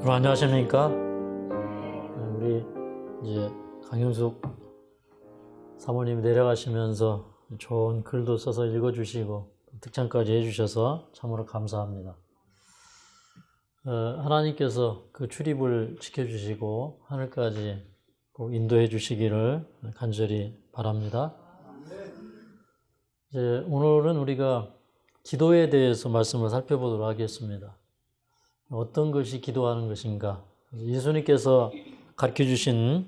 여러분 안녕하십니까? 우리 이제 강윤숙 사모님이 내려가시면서 좋은 글도 써서 읽어주시고 득찬까지 해주셔서 참으로 감사합니다. 하나님께서 그 출입을 지켜주시고 하늘까지 꼭 인도해 주시기를 간절히 바랍니다. 이제 오늘은 우리가 기도에 대해서 말씀을 살펴보도록 하겠습니다. 어떤 것이 기도하는 것인가? 예수님께서 가르쳐 주신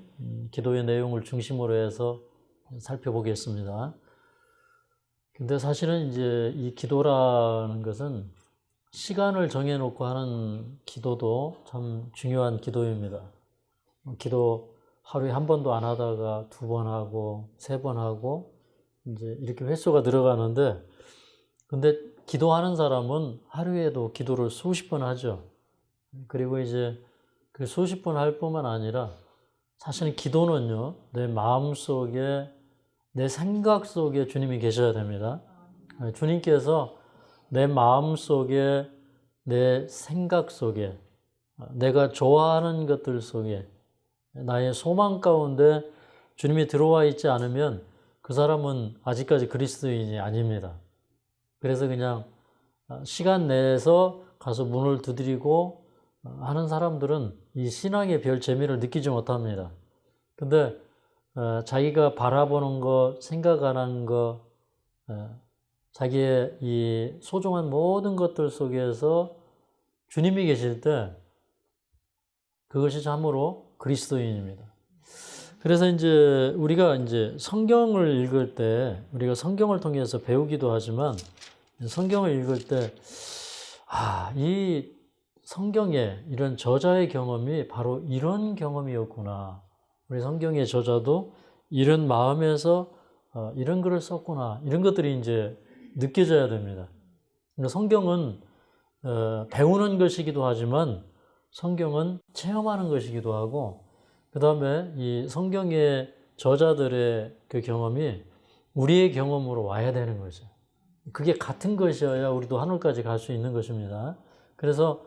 기도의 내용을 중심으로 해서 살펴보겠습니다. 근데 사실은 이제 이 기도라는 것은 시간을 정해놓고 하는 기도도 참 중요한 기도입니다. 기도 하루에 한 번도 안 하다가 2번 하고 3번 하고 이제 이렇게 횟수가 들어가는데, 근데 기도하는 사람은 하루에도 기도를 수십 번 하죠. 그리고 이제 그 수십 번 할 뿐만 아니라 사실은 기도는요, 내 마음 속에, 내 생각 속에 주님이 계셔야 됩니다. 주님께서 내 마음 속에, 내 생각 속에, 내가 좋아하는 것들 속에, 나의 소망 가운데 주님이 들어와 있지 않으면 그 사람은 아직까지 그리스도인이 아닙니다. 그래서 그냥 시간 내에서 가서 문을 두드리고 하는 사람들은 이 신앙의 별 재미를 느끼지 못합니다. 근데 자기가 바라보는 것, 생각하는 것, 자기의 이 소중한 모든 것들 속에서 주님이 계실 때 그것이 참으로 그리스도인입니다. 그래서 이제 우리가 이제 성경을 읽을 때, 우리가 성경을 통해서 배우기도 하지만 성경을 읽을 때, 이 성경의 이런 저자의 경험이 바로 이런 경험이었구나. 우리 성경의 저자도 이런 마음에서 이런 글을 썼구나. 이런 것들이 이제 느껴져야 됩니다. 성경은 배우는 것이기도 하지만 성경은 체험하는 것이기도 하고, 그 다음에 이 성경의 저자들의 그 경험이 우리의 경험으로 와야 되는 거죠. 그게 같은 것이어야 우리도 하늘까지 갈 수 있는 것입니다. 그래서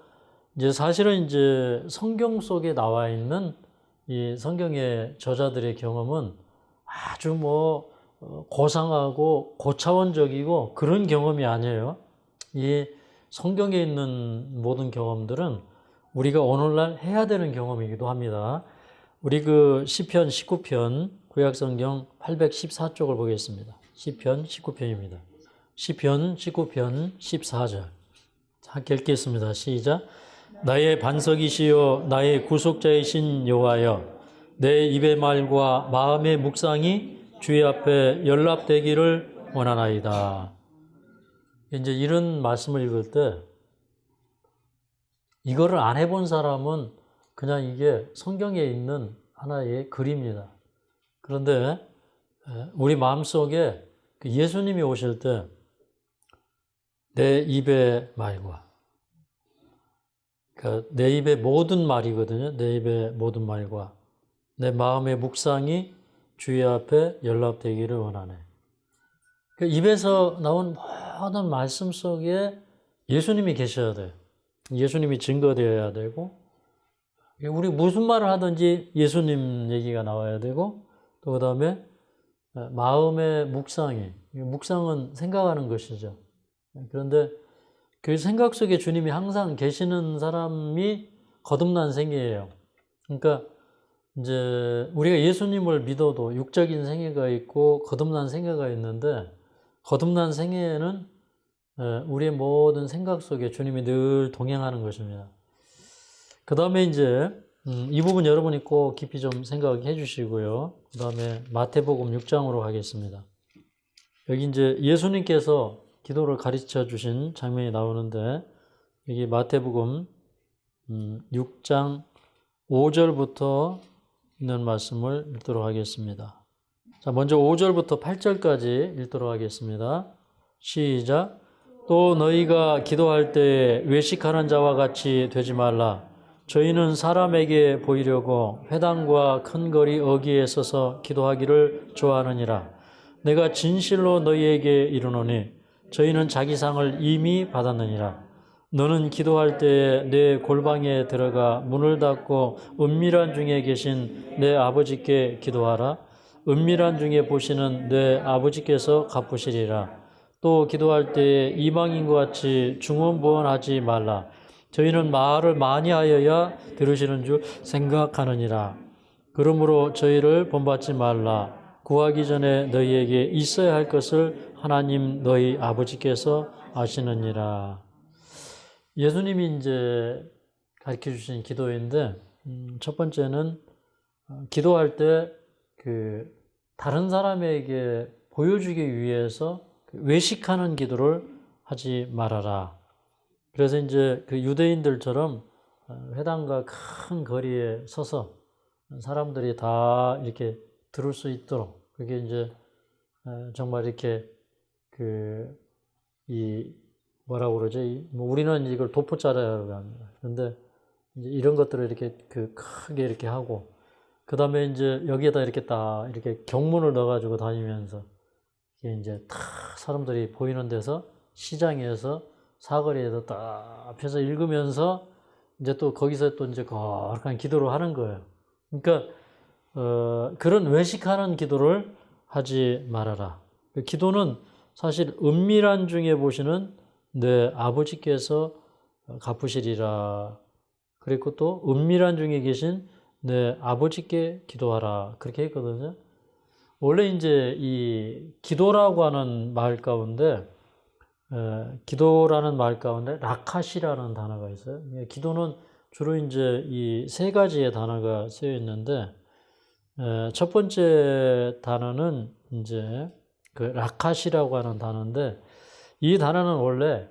이제 사실은 이제 성경 속에 나와 있는 이 성경의 저자들의 경험은 아주 고상하고 고차원적이고 그런 경험이 아니에요. 이 성경에 있는 모든 경험들은 우리가 오늘날 해야 되는 경험이기도 합니다. 우리 그 시편 19편, 구약성경 814쪽을 보겠습니다. 시편 19편입니다. 시편 19편 14절. 함께 읽겠습니다. 시작. 나의 반석이시요 나의 구속자이신 여호와여, 내 입의 말과 마음의 묵상이 주의 앞에 연락되기를 원하나이다. 이제 이런 말씀을 읽을 때 이거를 안 해본 사람은 그냥 이게 성경에 있는 하나의 글입니다. 그런데 우리 마음속에 예수님이 오실 때 내 입의 말과, 그러니까 내 입의 모든 말이거든요. 내 입의 모든 말과 내 마음의 묵상이 주의 앞에 연락되기를 원하네. 그러니까 입에서 나온 모든 말씀 속에 예수님이 계셔야 돼요. 예수님이 증거되어야 되고, 우리 무슨 말을 하든지 예수님 얘기가 나와야 되고, 또 그 다음에 마음의 묵상은 생각하는 것이죠. 그런데 그 생각 속에 주님이 항상 계시는 사람이 거듭난 생애예요. 그러니까 이제 우리가 예수님을 믿어도 육적인 생애가 있고 거듭난 생애가 있는데, 거듭난 생애에는 우리의 모든 생각 속에 주님이 늘 동행하는 것입니다. 그 다음에 이제 이 부분 여러분이 꼭 깊이 좀 생각해 주시고요. 그 다음에 마태복음 6장으로 가겠습니다. 여기 이제 예수님께서 기도를 가르쳐 주신 장면이 나오는데, 여기 마태복음 6장 5절부터 있는 말씀을 읽도록 하겠습니다. 자, 먼저 5절부터 8절까지 읽도록 하겠습니다. 시작. 또 너희가 기도할 때 외식하는 자와 같이 되지 말라. 저희는 사람에게 보이려고 회당과 큰 거리 어귀에 서서 기도하기를 좋아하느니라. 내가 진실로 너희에게 이르노니 저희는 자기 상을 이미 받았느니라. 너는 기도할 때에 내 골방에 들어가 문을 닫고 은밀한 중에 계신 내 아버지께 기도하라. 은밀한 중에 보시는 내 아버지께서 갚으시리라. 또 기도할 때에 이방인과 같이 중언부언하지 말라. 저희는 말을 많이 하여야 들으시는 줄 생각하느니라. 그러므로 저희를 본받지 말라. 구하기 전에 너희에게 있어야 할 것을 하나님 너희 아버지께서 아시느니라. 예수님이 이제 가르쳐 주신 기도인데, 첫 번째는 기도할 때 다른 사람에게 보여주기 위해서 외식하는 기도를 하지 말아라. 그래서 이제 그 유대인들처럼 회당과 큰 거리에 서서 사람들이 다 이렇게 들을 수 있도록, 그게 이제 정말 이렇게 뭐라고 그러지? 뭐 우리는 이걸 도포자라고 합니다. 그런데 이제 이런 것들을 이렇게 크게 이렇게 하고, 그 다음에 이제 여기에다 이렇게 딱 이렇게 경문을 넣어가지고 다니면서 이게 이제 다 사람들이 보이는 데서 시장에서 사거리에서 딱 앞에서 읽으면서 이제 또 거기서 또 이제 거룩한 기도를 하는 거예요. 그러니까 그런 외식하는 기도를 하지 말아라. 기도는 사실 은밀한 중에 보시는 내 아버지께서 갚으시리라. 그리고 또 은밀한 중에 계신 내 아버지께 기도하라. 그렇게 했거든요. 원래 이제 이 기도라고 하는 말 가운데 라카시라는 단어가 있어요. 기도는 주로 이제 이 세 가지의 단어가 쓰여 있는데, 첫 번째 단어는 이제 라카시라고 하는 단어인데, 이 단어는 원래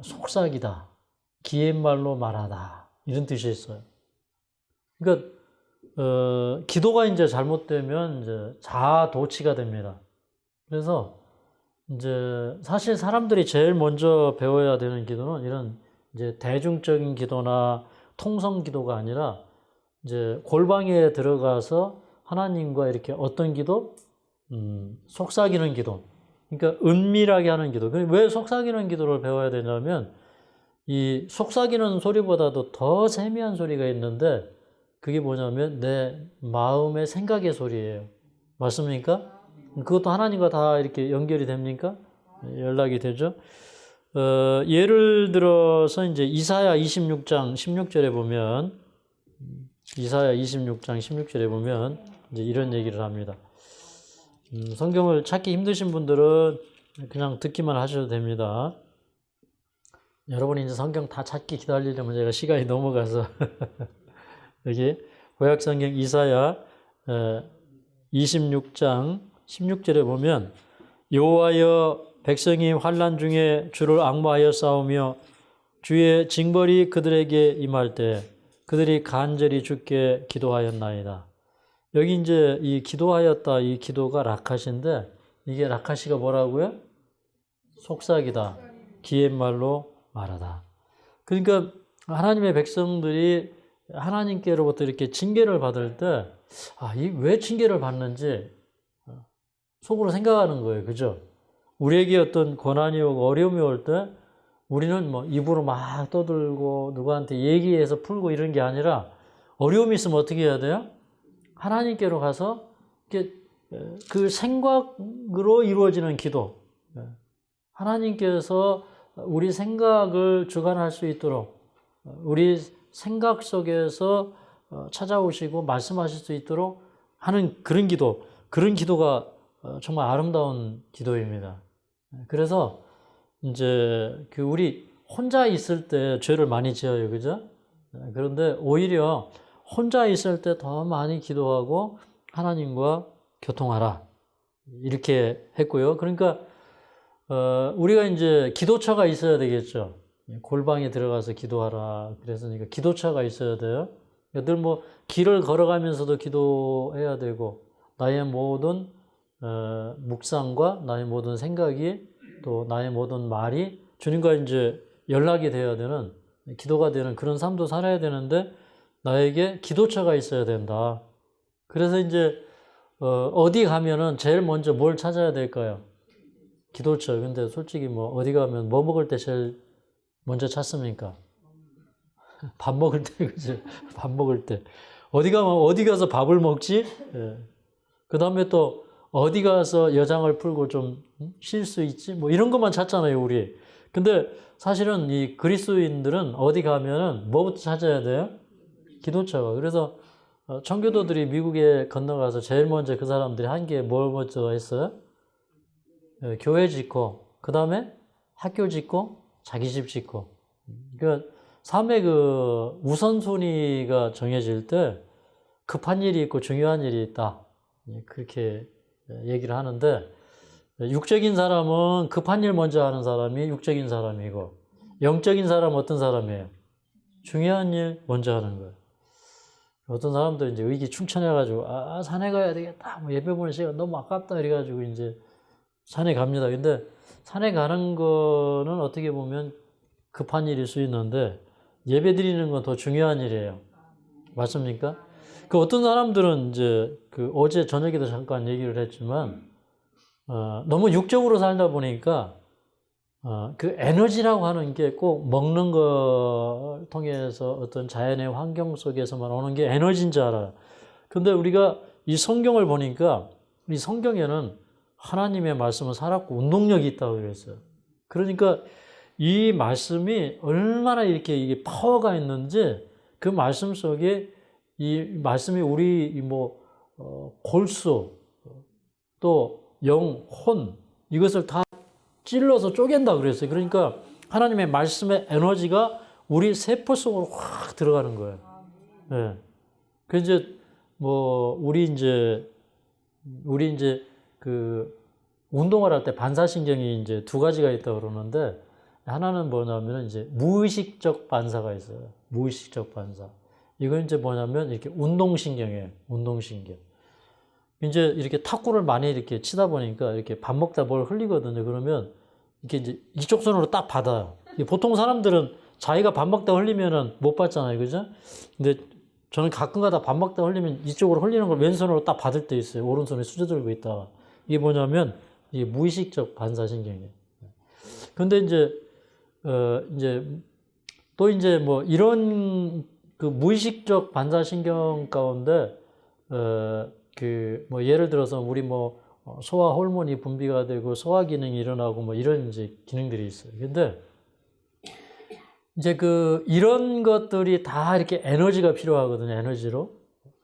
속삭이다, 기옛말로 말하다, 이런 뜻이 있어요. 그러니까 기도가 이제 잘못되면 이제 자아도취가 됩니다. 그래서 이제 사실 사람들이 제일 먼저 배워야 되는 기도는 이런 이제 대중적인 기도나 통성 기도가 아니라 이제 골방에 들어가서 하나님과 이렇게 어떤 기도? 속삭이는 기도. 그러니까 은밀하게 하는 기도. 왜 속삭이는 기도를 배워야 되냐면, 이 속삭이는 소리보다도 더 세미한 소리가 있는데, 그게 뭐냐면 내 마음의 생각의 소리예요. 맞습니까? 그것도 하나님과 다 이렇게 연결이 됩니까? 연락이 되죠. 예를 들어서 이제 이사야 26장 16절에 보면, 이사야 26장 16절에 보면 이제 이런 얘기를 합니다. 성경을 찾기 힘드신 분들은 그냥 듣기만 하셔도 됩니다. 여러분이 이제 성경 다 찾기 기다리려면 제가 시간이 넘어가서 여기 구약성경 이사야 26장 16절에 보면, 여호와여 백성이 환난 중에 주를 앙모하여 싸우며 주의 징벌이 그들에게 임할 때 그들이 간절히 주께 기도하였나이다. 여기 이제 이 기도하였다, 이 기도가 라카시인데, 이게 라카시가 뭐라고요? 속삭이다, 기옛말로 말하다. 그러니까 하나님의 백성들이 하나님께로부터 이렇게 징계를 받을 때, 왜 징계를 받는지 속으로 생각하는 거예요. 그죠? 우리에게 어떤 고난이 오고 어려움이 올 때 우리는 뭐 입으로 막 떠들고 누구한테 얘기해서 풀고 이런 게 아니라, 어려움이 있으면 어떻게 해야 돼요? 하나님께로 가서 그 생각으로 이루어지는 기도. 하나님께서 우리 생각을 주관할 수 있도록, 우리 생각 속에서 찾아오시고 말씀하실 수 있도록 하는 그런 기도. 그런 기도가 정말 아름다운 기도입니다. 그래서 이제 우리 혼자 있을 때 죄를 많이 지어요. 그죠? 그런데 오히려 혼자 있을 때 더 많이 기도하고 하나님과 교통하라, 이렇게 했고요. 그러니까 우리가 이제 기도처가 있어야 되겠죠. 골방에 들어가서 기도하라. 그래서 기도처가 있어야 돼요. 늘 뭐 길을 걸어가면서도 기도해야 되고, 나의 모든 묵상과 나의 모든 생각이, 또 나의 모든 말이 주님과 이제 연락이 되어야 되는, 기도가 되는 그런 삶도 살아야 되는데, 나에게 기도처가 있어야 된다. 그래서 이제 어디 가면은 제일 먼저 뭘 찾아야 될까요? 기도처. 근데 솔직히 뭐 어디 가면 뭐 먹을 때 제일 먼저 찾습니까? 밥 먹을 때, 그죠? 밥 먹을 때. 어디 가서 밥을 먹지? 예. 그 다음에 또 어디 가서 여장을 풀고 좀 쉴 수 있지? 뭐 이런 것만 찾잖아요, 우리. 근데 사실은 이 그리스도인들은 어디 가면은 뭐부터 찾아야 돼요? 기도처가. 그래서 청교도들이 미국에 건너가서 제일 먼저 그 사람들이 한 게 뭘 먼저 했어요? 예, 교회 짓고, 그 다음에 학교 짓고, 자기 집 짓고. 그러니까 삶의 그 우선순위가 정해질 때 급한 일이 있고 중요한 일이 있다. 그렇게 얘기를 하는데, 육적인 사람은 급한 일 먼저 하는 사람이 육적인 사람이고, 영적인 사람은 어떤 사람이에요? 중요한 일 먼저 하는 거예요. 어떤 사람들은 이제 의기 충천해가지고, 산에 가야 되겠다. 뭐 예배 보는 시간 너무 아깝다. 이래가지고 이제 산에 갑니다. 근데 산에 가는 거는 어떻게 보면 급한 일일 수 있는데, 예배 드리는 건 더 중요한 일이에요. 맞습니까? 그 어떤 사람들은 이제 그 어제 저녁에도 잠깐 얘기를 했지만, 너무 육적으로 살다 보니까, 그 에너지라고 하는 게 꼭 먹는 걸 통해서 어떤 자연의 환경 속에서만 오는 게 에너지인 줄 알아요. 근데 우리가 이 성경을 보니까 이 성경에는 하나님의 말씀은 살았고 운동력이 있다고 그랬어요. 그러니까 이 말씀이 얼마나 이렇게 이게 파워가 있는지 그 말씀 속에 이 말씀이 우리 골수 또 영혼 이것을 다 찔러서 쪼갠다 그랬어요. 그러니까 하나님의 말씀의 에너지가 우리 세포 속으로 확 들어가는 거예요. 예. 그 이제 우리 이제 그 운동을 할 때 반사신경이 이제 두 가지가 있다고 그러는데 하나는 뭐냐면 이제 무의식적 반사가 있어요. 무의식적 반사. 이건 이제 뭐냐면 이렇게 운동신경이에요. 운동신경. 이제 이렇게 탁구를 많이 이렇게 치다 보니까 이렇게 밥 먹다 뭘 흘리거든요. 그러면 이렇게 이제 이쪽 손으로 딱 받아요. 보통 사람들은 자기가 밥 먹다 흘리면은 못 받잖아요. 그죠? 근데 저는 가끔가다 밥 먹다 흘리면 이쪽으로 흘리는 걸 왼손으로 딱 받을 때 있어요. 오른손에 수저 들고 있다가. 이게 뭐냐면 이게 무의식적 반사신경이에요. 근데 이제 또 이제 이런 그 무의식적 반사신경 가운데 예를 들어서 우리 소화 호르몬이 분비가 되고 소화 기능이 일어나고 이런 이제 기능들이 있어요. 근데 이제 이런 것들이 다 이렇게 에너지가 필요하거든요.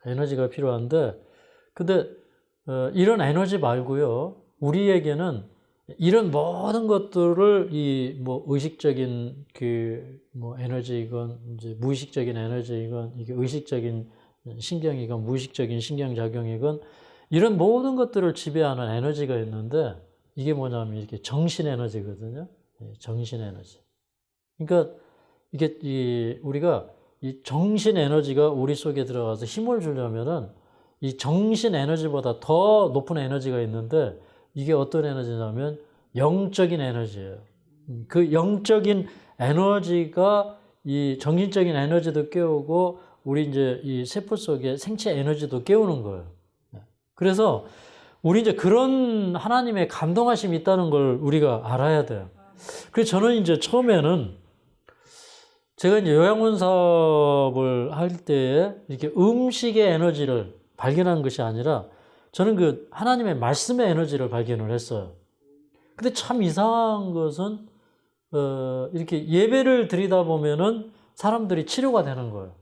에너지가 필요한데 근데 이런 에너지 말고요. 우리에게는 이런 모든 것들을 의식적인 에너지이건 이제 무의식적인 에너지이건 이게 의식적인 신경이건 무의식적인 신경작용이건 이런 모든 것들을 지배하는 에너지가 있는데 이게 뭐냐면 이렇게 정신 에너지거든요. 정신 에너지. 그러니까 이게 우리가 이 정신 에너지가 우리 속에 들어가서 힘을 주려면은 이 정신 에너지보다 더 높은 에너지가 있는데 이게 어떤 에너지냐면 영적인 에너지예요. 그 영적인 에너지가 이 정신적인 에너지도 깨우고 우리 이제 이 세포 속에 생체 에너지도 깨우는 거예요. 그래서 우리 이제 그런 하나님의 감동하심이 있다는 걸 우리가 알아야 돼요. 그래서 저는 이제 처음에는 제가 이제 요양원 사업을 할 때에 이렇게 음식의 에너지를 발견한 것이 아니라 저는 그 하나님의 말씀의 에너지를 발견을 했어요. 근데 참 이상한 것은 이렇게 예배를 드리다 보면은 사람들이 치료가 되는 거예요.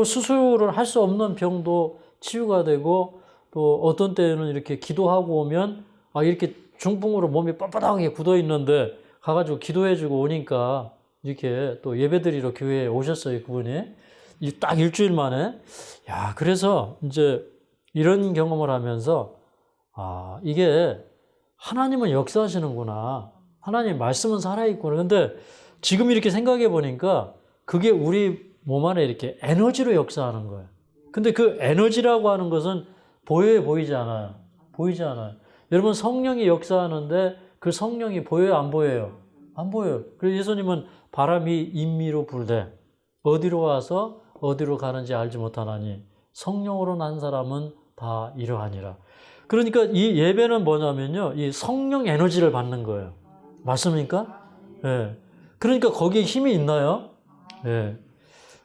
수술을 할 수 없는 병도 치유가 되고 또 어떤 때는 이렇게 기도하고 오면 이렇게 중풍으로 몸이 뻣뻣하게 굳어 있는데 가가지고 기도해주고 오니까 이렇게 또 예배드리러 교회에 오셨어요. 그분이 딱 일주일 만에. 그래서 이제 이런 경험을 하면서 이게 하나님은 역사하시는구나. 하나님 말씀은 살아있구나. 근데 지금 이렇게 생각해 보니까 그게 우리 몸 안에 이렇게 에너지로 역사하는 거예요. 근데 그 에너지라고 하는 것은 보여요, 보이지 않아요? 보이지 않아요. 여러분 성령이 역사하는데 그 성령이 보여요, 안 보여요? 안 보여요. 그래서 예수님은 바람이 임미로 불되 어디로 와서 어디로 가는지 알지 못하나니 성령으로 난 사람은 다 이러하니라. 그러니까 이 예배는 뭐냐면요, 이 성령 에너지를 받는 거예요. 맞습니까? 예. 그러니까 거기에 힘이 있나요? 예.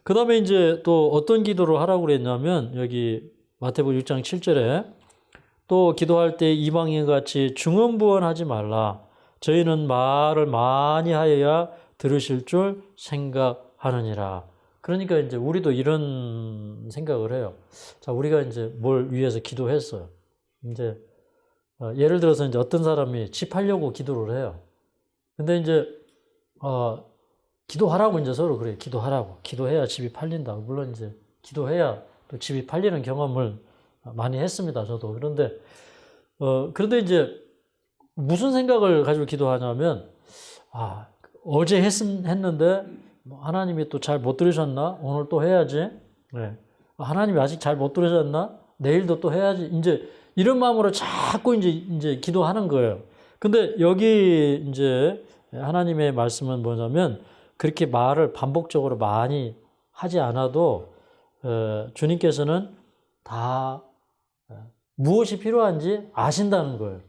그 다음에 이제 또 어떤 기도를 하라고 그랬냐면, 여기 마태복음 6장 7절에 또 기도할 때 이방인 같이 중언부언하지 말라. 저희는 말을 많이 하여야 들으실 줄 생각하느니라. 그러니까 이제 우리도 이런 생각을 해요. 자, 우리가 이제 뭘 위해서 기도했어요. 이제 예를 들어서 이제 어떤 사람이 집 하려고 기도를 해요. 근데 이제 기도하라고 이제 서로 그래요. 기도하라고. 기도해야 집이 팔린다. 물론 이제 기도해야 또 집이 팔리는 경험을 많이 했습니다. 저도. 그런데 이제 무슨 생각을 가지고 기도하냐면, 어제 했는데 하나님이 또 잘 못 들으셨나? 오늘 또 해야지. 네. 하나님이 아직 잘 못 들으셨나? 내일도 또 해야지. 이제 이런 마음으로 자꾸 이제 기도하는 거예요. 근데 여기 이제 하나님의 말씀은 뭐냐면, 그렇게 말을 반복적으로 많이 하지 않아도 주님께서는 다 무엇이 필요한지 아신다는 거예요.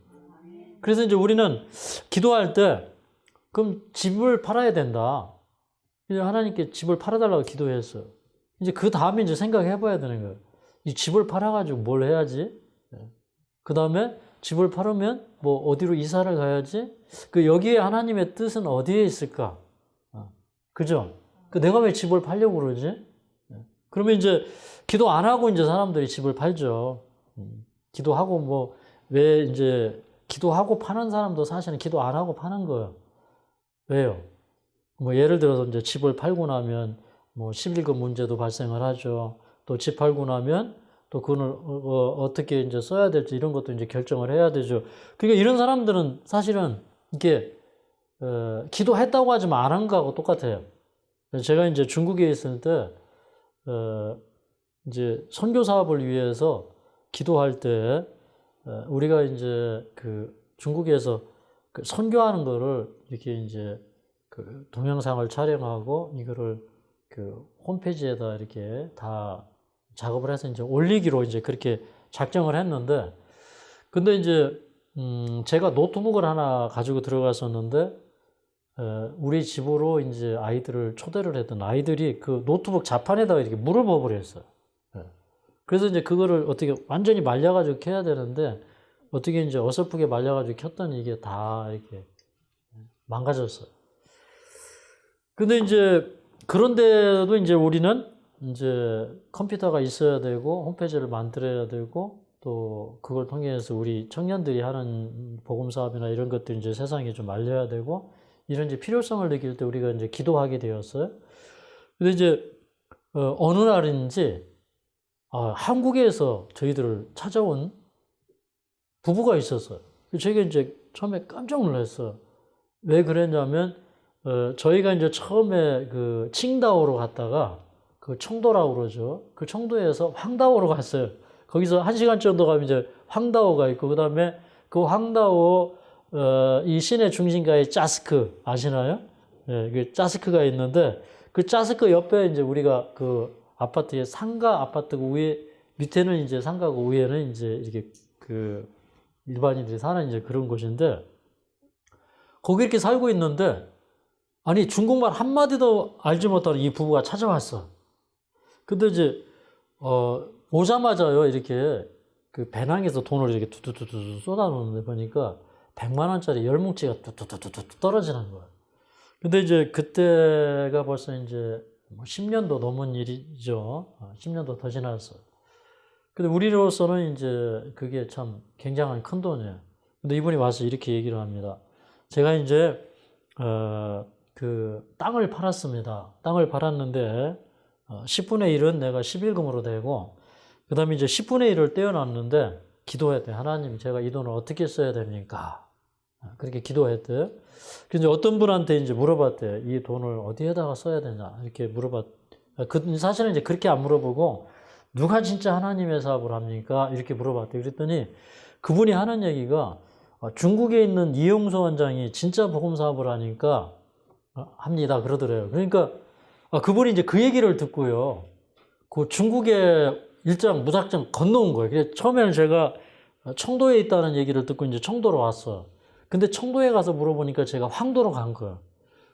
그래서 이제 우리는 기도할 때 그럼 집을 팔아야 된다. 이제 하나님께 집을 팔아달라고 기도했어요. 이제 그 다음에 이제 생각해 봐야 되는 거예요. 이 집을 팔아가지고 뭘 해야지? 그 다음에 집을 팔으면 뭐 어디로 이사를 가야지? 여기에 하나님의 뜻은 어디에 있을까? 그죠? 내가 왜 집을 팔려고 그러지? 그러면 이제 기도 안 하고 이제 사람들이 집을 팔죠. 기도하고 뭐, 왜 이제 기도하고 파는 사람도 사실은 기도 안 하고 파는 거예요. 왜요? 뭐 예를 들어서 이제 집을 팔고 나면 뭐 11금 문제도 발생을 하죠. 또 집 팔고 나면 또 그걸 어떻게 이제 써야 될지 이런 것도 이제 결정을 해야 되죠. 그러니까 이런 사람들은 사실은 이게 기도했다고 하지만 안 한 거하고 똑같아요. 제가 이제 중국에 있을 때 이제 선교 사업을 위해서 기도할 때 우리가 이제 중국에서 선교하는 거를 이렇게 이제 동영상을 촬영하고 이거를 홈페이지에다 이렇게 다 작업을 해서 이제 올리기로 이제 그렇게 작정을 했는데, 근데 이제 제가 노트북을 하나 가지고 들어갔었는데, 우리 집으로 이제 아이들을 초대를 했던 아이들이 그 노트북 자판에다가 이렇게 물을 부어버렸어요. 그래서 이제 그거를 어떻게 완전히 말려가지고 켜야 되는데, 어떻게 이제 어설프게 말려가지고 켰더니 이게 다 이렇게 망가졌어요. 근데 이제 그런데도 이제 우리는 이제 컴퓨터가 있어야 되고 홈페이지를 만들어야 되고 또 그걸 통해서 우리 청년들이 하는 복음 사업이나 이런 것들 이제 세상에 좀 알려야 되고 이런 이제 필요성을 느낄 때 우리가 이제 기도하게 되었어요. 근데 이제 어느 날인지 한국에서 저희들을 찾아온 부부가 있었어요. 제가 이제 처음에 깜짝 놀랐어요. 왜 그랬냐면 저희가 이제 처음에 칭다오로 갔다가 청도라고 그러죠. 청도에서 황다오로 갔어요. 거기서 1시간 정도 가면 이제 황다오가 있고, 그 다음에 황다오, 이 시내 중심가에 짜스크, 아시나요? 그 짜스크가 있는데, 짜스크 옆에 이제 우리가 아파트에 상가 아파트고 밑에는 이제 상가고 위에는 이제 이렇게 일반인들이 사는 이제 그런 곳인데, 거기 이렇게 살고 있는데, 아니, 중국말 한마디도 알지 못하는 이 부부가 찾아왔어. 근데 이제, 오자마자요, 이렇게 배낭에서 돈을 이렇게 뚜뚜뚜뚜 쏟아놓는데 보니까 100만 원짜리 10뭉치가 뚜뚜뚜뚜 떨어지는 거예요. 근데 이제 그때가 벌써 이제 10년도 넘은 일이죠. 10년도 더 지났어요. 근데 우리로서는 이제 그게 참 굉장한 큰 돈이에요. 근데 이분이 와서 이렇게 얘기를 합니다. 제가 이제, 땅을 팔았습니다. 땅을 팔았는데, 10분의 1은 내가 11금으로 되고, 그 다음에 이제 10분의 1을 떼어놨는데, 기도했대요. 하나님, 제가 이 돈을 어떻게 써야 됩니까? 그렇게 기도했대요. 그래서 어떤 분한테 이제 물어봤대요. 이 돈을 어디에다가 써야 되냐? 이렇게 사실은 이제 그렇게 안 물어보고, 누가 진짜 하나님의 사업을 합니까? 이렇게 물어봤대요. 그랬더니 그분이 하는 얘기가 중국에 있는 이용수 원장이 진짜 복음 사업을 하니까 합니다. 그러더래요. 그러니까 그분이 이제 그 얘기를 듣고요. 중국에 일정 무작정 건너온 거예요. 그래서 처음에는 제가 청도에 있다는 얘기를 듣고 이제 청도로 왔어요. 근데 청도에 가서 물어보니까 제가 황도로 간 거예요.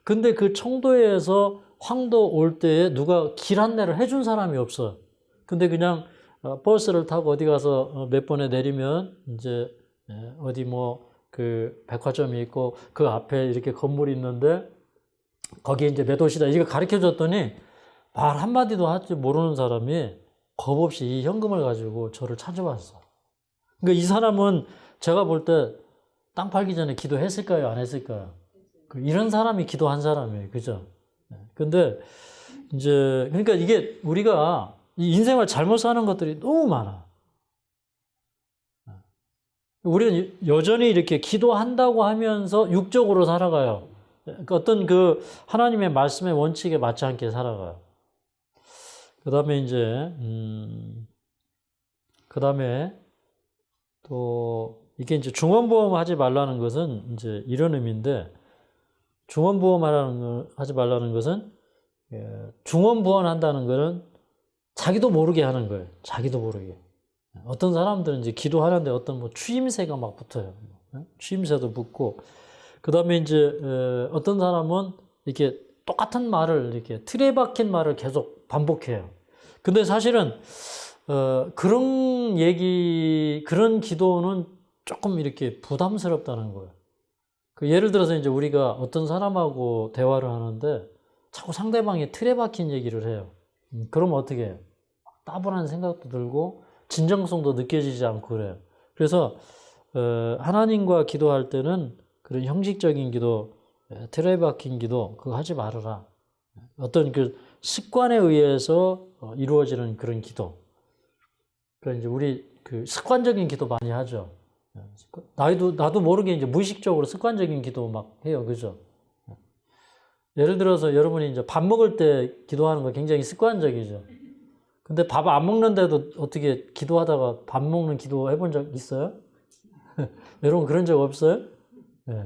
근데 그 청도에서 황도 올 때에 누가 길 안내를 해준 사람이 없어. 근데 그냥 버스를 타고 어디 가서 몇 번에 내리면 이제 어디 뭐 그 백화점이 있고 그 앞에 이렇게 건물이 있는데 거기에 이제 몇 호시다 이거 가르쳐 줬더니 말 한마디도 하지 모르는 사람이 겁 없이 이 현금을 가지고 저를 찾아왔어. 그러니까 이 사람은 제가 볼 때 땅 팔기 전에 기도했을까요? 안 했을까요? 이런 사람이 기도한 사람이에요. 그죠? 근데 이제 그러니까 이게 우리가 이 인생을 잘못 사는 것들이 너무 많아. 우리는 여전히 이렇게 기도한다고 하면서 육적으로 살아가요. 어떤 그 하나님의 말씀의 원칙에 맞지 않게 살아가요. 그다음에 이제 그다음에 또 이게 이제 중원보험 하지 말라는 것은 이제 이런 의미인데 중원보험 하지 말라는 것은 중원부원 한다는 것은 자기도 모르게 하는 거예요. 자기도 모르게. 어떤 사람들은 이제 기도하는데 어떤 뭐 추임새가 막 붙어요. 추임새도 붙고, 그 다음에 이제 어떤 사람은 이렇게 똑같은 말을 이렇게 틀에 박힌 말을 계속 반복해요. 근데 사실은 그런 기도는 조금 이렇게 부담스럽다는 거예요. 그 예를 들어서 이제 우리가 어떤 사람하고 대화를 하는데 자꾸 상대방이 틀에 박힌 얘기를 해요. 그러면 어떻게 해요? 따분한 생각도 들고 진정성도 느껴지지 않고 그래요. 그래서 하나님과 기도할 때는 그런 형식적인 기도, 틀에 박힌 기도 그거 하지 말아라. 어떤 그 습관에 의해서 이루어지는 그런 기도. 그러니까 이제 우리 그 습관적인 기도 많이 하죠. 나도 모르게 이제 무의식적으로 습관적인 기도 막 해요. 그죠? 예를 들어서 여러분이 이제 밥 먹을 때 기도하는 거 굉장히 습관적이죠. 근데 밥 안 먹는데도 어떻게 기도하다가 밥 먹는 기도 해본 적 있어요? 여러분 그런 적 없어요? 네.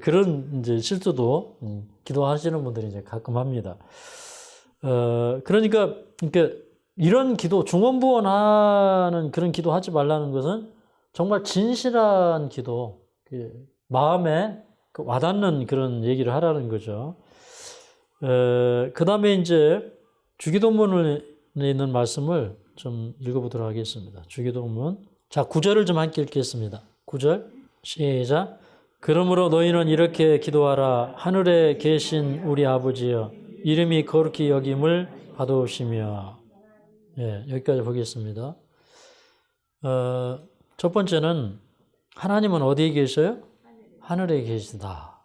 그런 이제 실수도 기도하시는 분들이 이제 가끔 합니다. 그러니까 이런 기도, 중원부원하는 그런 기도 하지 말라는 것은 정말 진실한 기도, 마음에 와닿는 그런 얘기를 하라는 거죠. 그 다음에 이제 주기도문에 있는 말씀을 좀 읽어보도록 하겠습니다. 주기도문. 자, 9절을 좀 함께 읽겠습니다. 9절. 시작. 그러므로 너희는 이렇게 기도하라. 하늘에 계신 우리 아버지여, 이름이 거룩히 여김을 받으시며. 예, 여기까지 보겠습니다. 첫 번째는 하나님은 어디에 계셔요? 하늘에 계시다.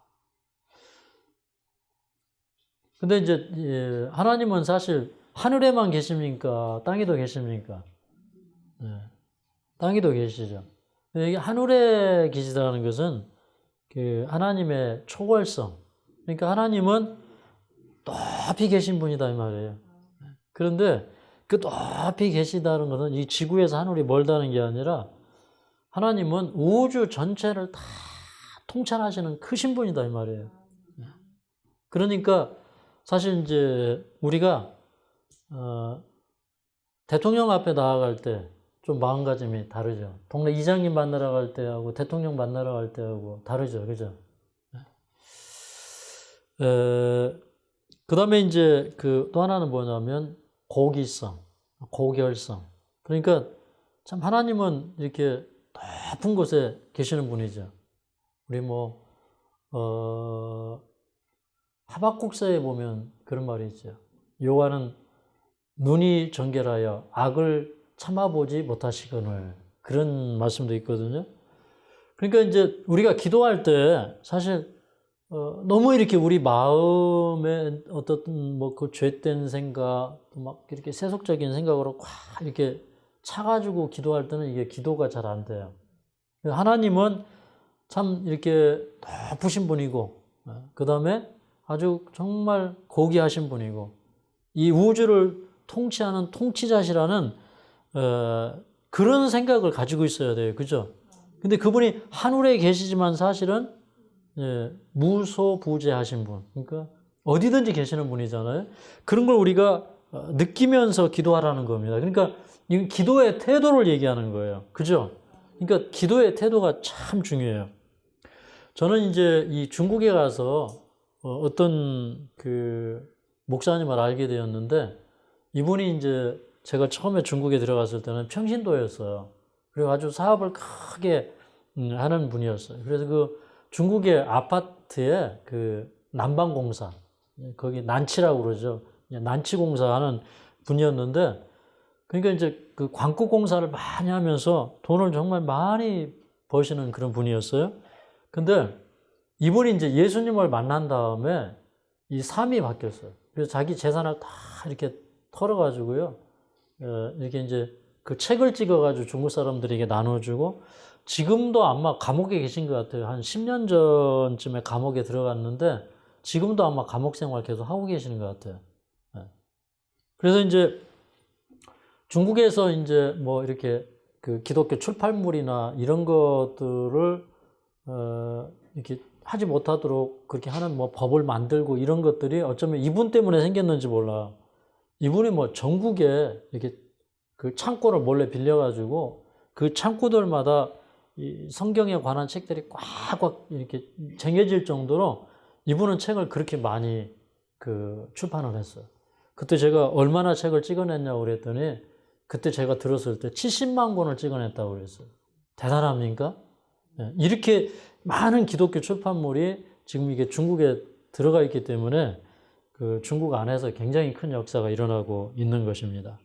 근데 이제 하나님은 사실 하늘에만 계십니까? 땅에도 계십니까? 네. 땅에도 계시죠. 이게 하늘에 계시다는 것은 그 하나님의 초월성. 그러니까 하나님은 높이 계신 분이다 이 말이에요. 그런데 그 높이 계시다는 것은 이 지구에서 하늘이 멀다는 게 아니라 하나님은 우주 전체를 다 통찰하시는 크신 분이다 이 말이에요. 그러니까 사실 이제 우리가 대통령 앞에 나아갈 때 좀 마음가짐이 다르죠. 동네 이장님 만나러 갈 때하고 대통령 만나러 갈 때하고 다르죠. 그죠? 그 다음에 이제 또 하나는 뭐냐면 고기성, 고결성. 그러니까 참 하나님은 이렇게 높은 곳에 계시는 분이죠. 우리 하박국서에 보면 그런 말이 있죠. 여호와는 눈이 정결하여 악을 참아보지 못하시거늘, 그런 말씀도 있거든요. 그러니까 이제 우리가 기도할 때 사실 너무 이렇게 우리 마음에 어떤 그 죄된 생각, 막 이렇게 세속적인 생각으로 꽉 이렇게 차가지고 기도할 때는 이게 기도가 잘 안 돼요. 하나님은 참 이렇게 높으신 분이고, 그 다음에 아주 정말 고귀하신 분이고, 이 우주를 통치하는 통치자시라는 그런 생각을 가지고 있어야 돼요. 그죠? 근데 그분이 하늘에 계시지만 사실은 무소부재하신 분. 그러니까 어디든지 계시는 분이잖아요. 그런 걸 우리가 느끼면서 기도하라는 겁니다. 그러니까 이 기도의 태도를 얘기하는 거예요. 그죠? 그러니까 기도의 태도가 참 중요해요. 저는 이제 이 중국에 가서 어떤 그 목사님을 알게 되었는데 이분이 이제 제가 처음에 중국에 들어갔을 때는 평신도였어요. 그리고 아주 사업을 크게 하는 분이었어요. 그래서 그 중국의 아파트에 그 난방공사, 거기 난치라고 그러죠. 난치공사 하는 분이었는데 그러니까 이제 그 광구공사를 많이 하면서 돈을 정말 많이 버시는 그런 분이었어요. 근데 이분이 이제 예수님을 만난 다음에 이 삶이 바뀌었어요. 그래서 자기 재산을 다 이렇게 털어가지고요. 이렇게 이제 그 책을 찍어가지고 중국 사람들에게 나눠주고 지금도 아마 감옥에 계신 것 같아요. 한 10년 전쯤에 감옥에 들어갔는데 지금도 아마 감옥 생활 계속 하고 계시는 것 같아요. 그래서 이제 중국에서 이제 뭐 이렇게 그 기독교 출판물이나 이런 것들을 이렇게 하지 못하도록 그렇게 하는 뭐 법을 만들고 이런 것들이 어쩌면 이분 때문에 생겼는지 몰라. 이분이 뭐 전국에 이렇게 그 창고를 몰래 빌려가지고 그 창고들마다 이 성경에 관한 책들이 꽉꽉 이렇게 쟁여질 정도로 이분은 책을 그렇게 많이 그 출판을 했어요. 그때 제가 얼마나 책을 찍어냈냐고 그랬더니 그때 제가 들었을 때 70만 권을 찍어냈다고 그랬어요. 대단합니까? 이렇게 많은 기독교 출판물이 지금 이게 중국에 들어가 있기 때문에 그 중국 안에서 굉장히 큰 역사가 일어나고 있는 것입니다.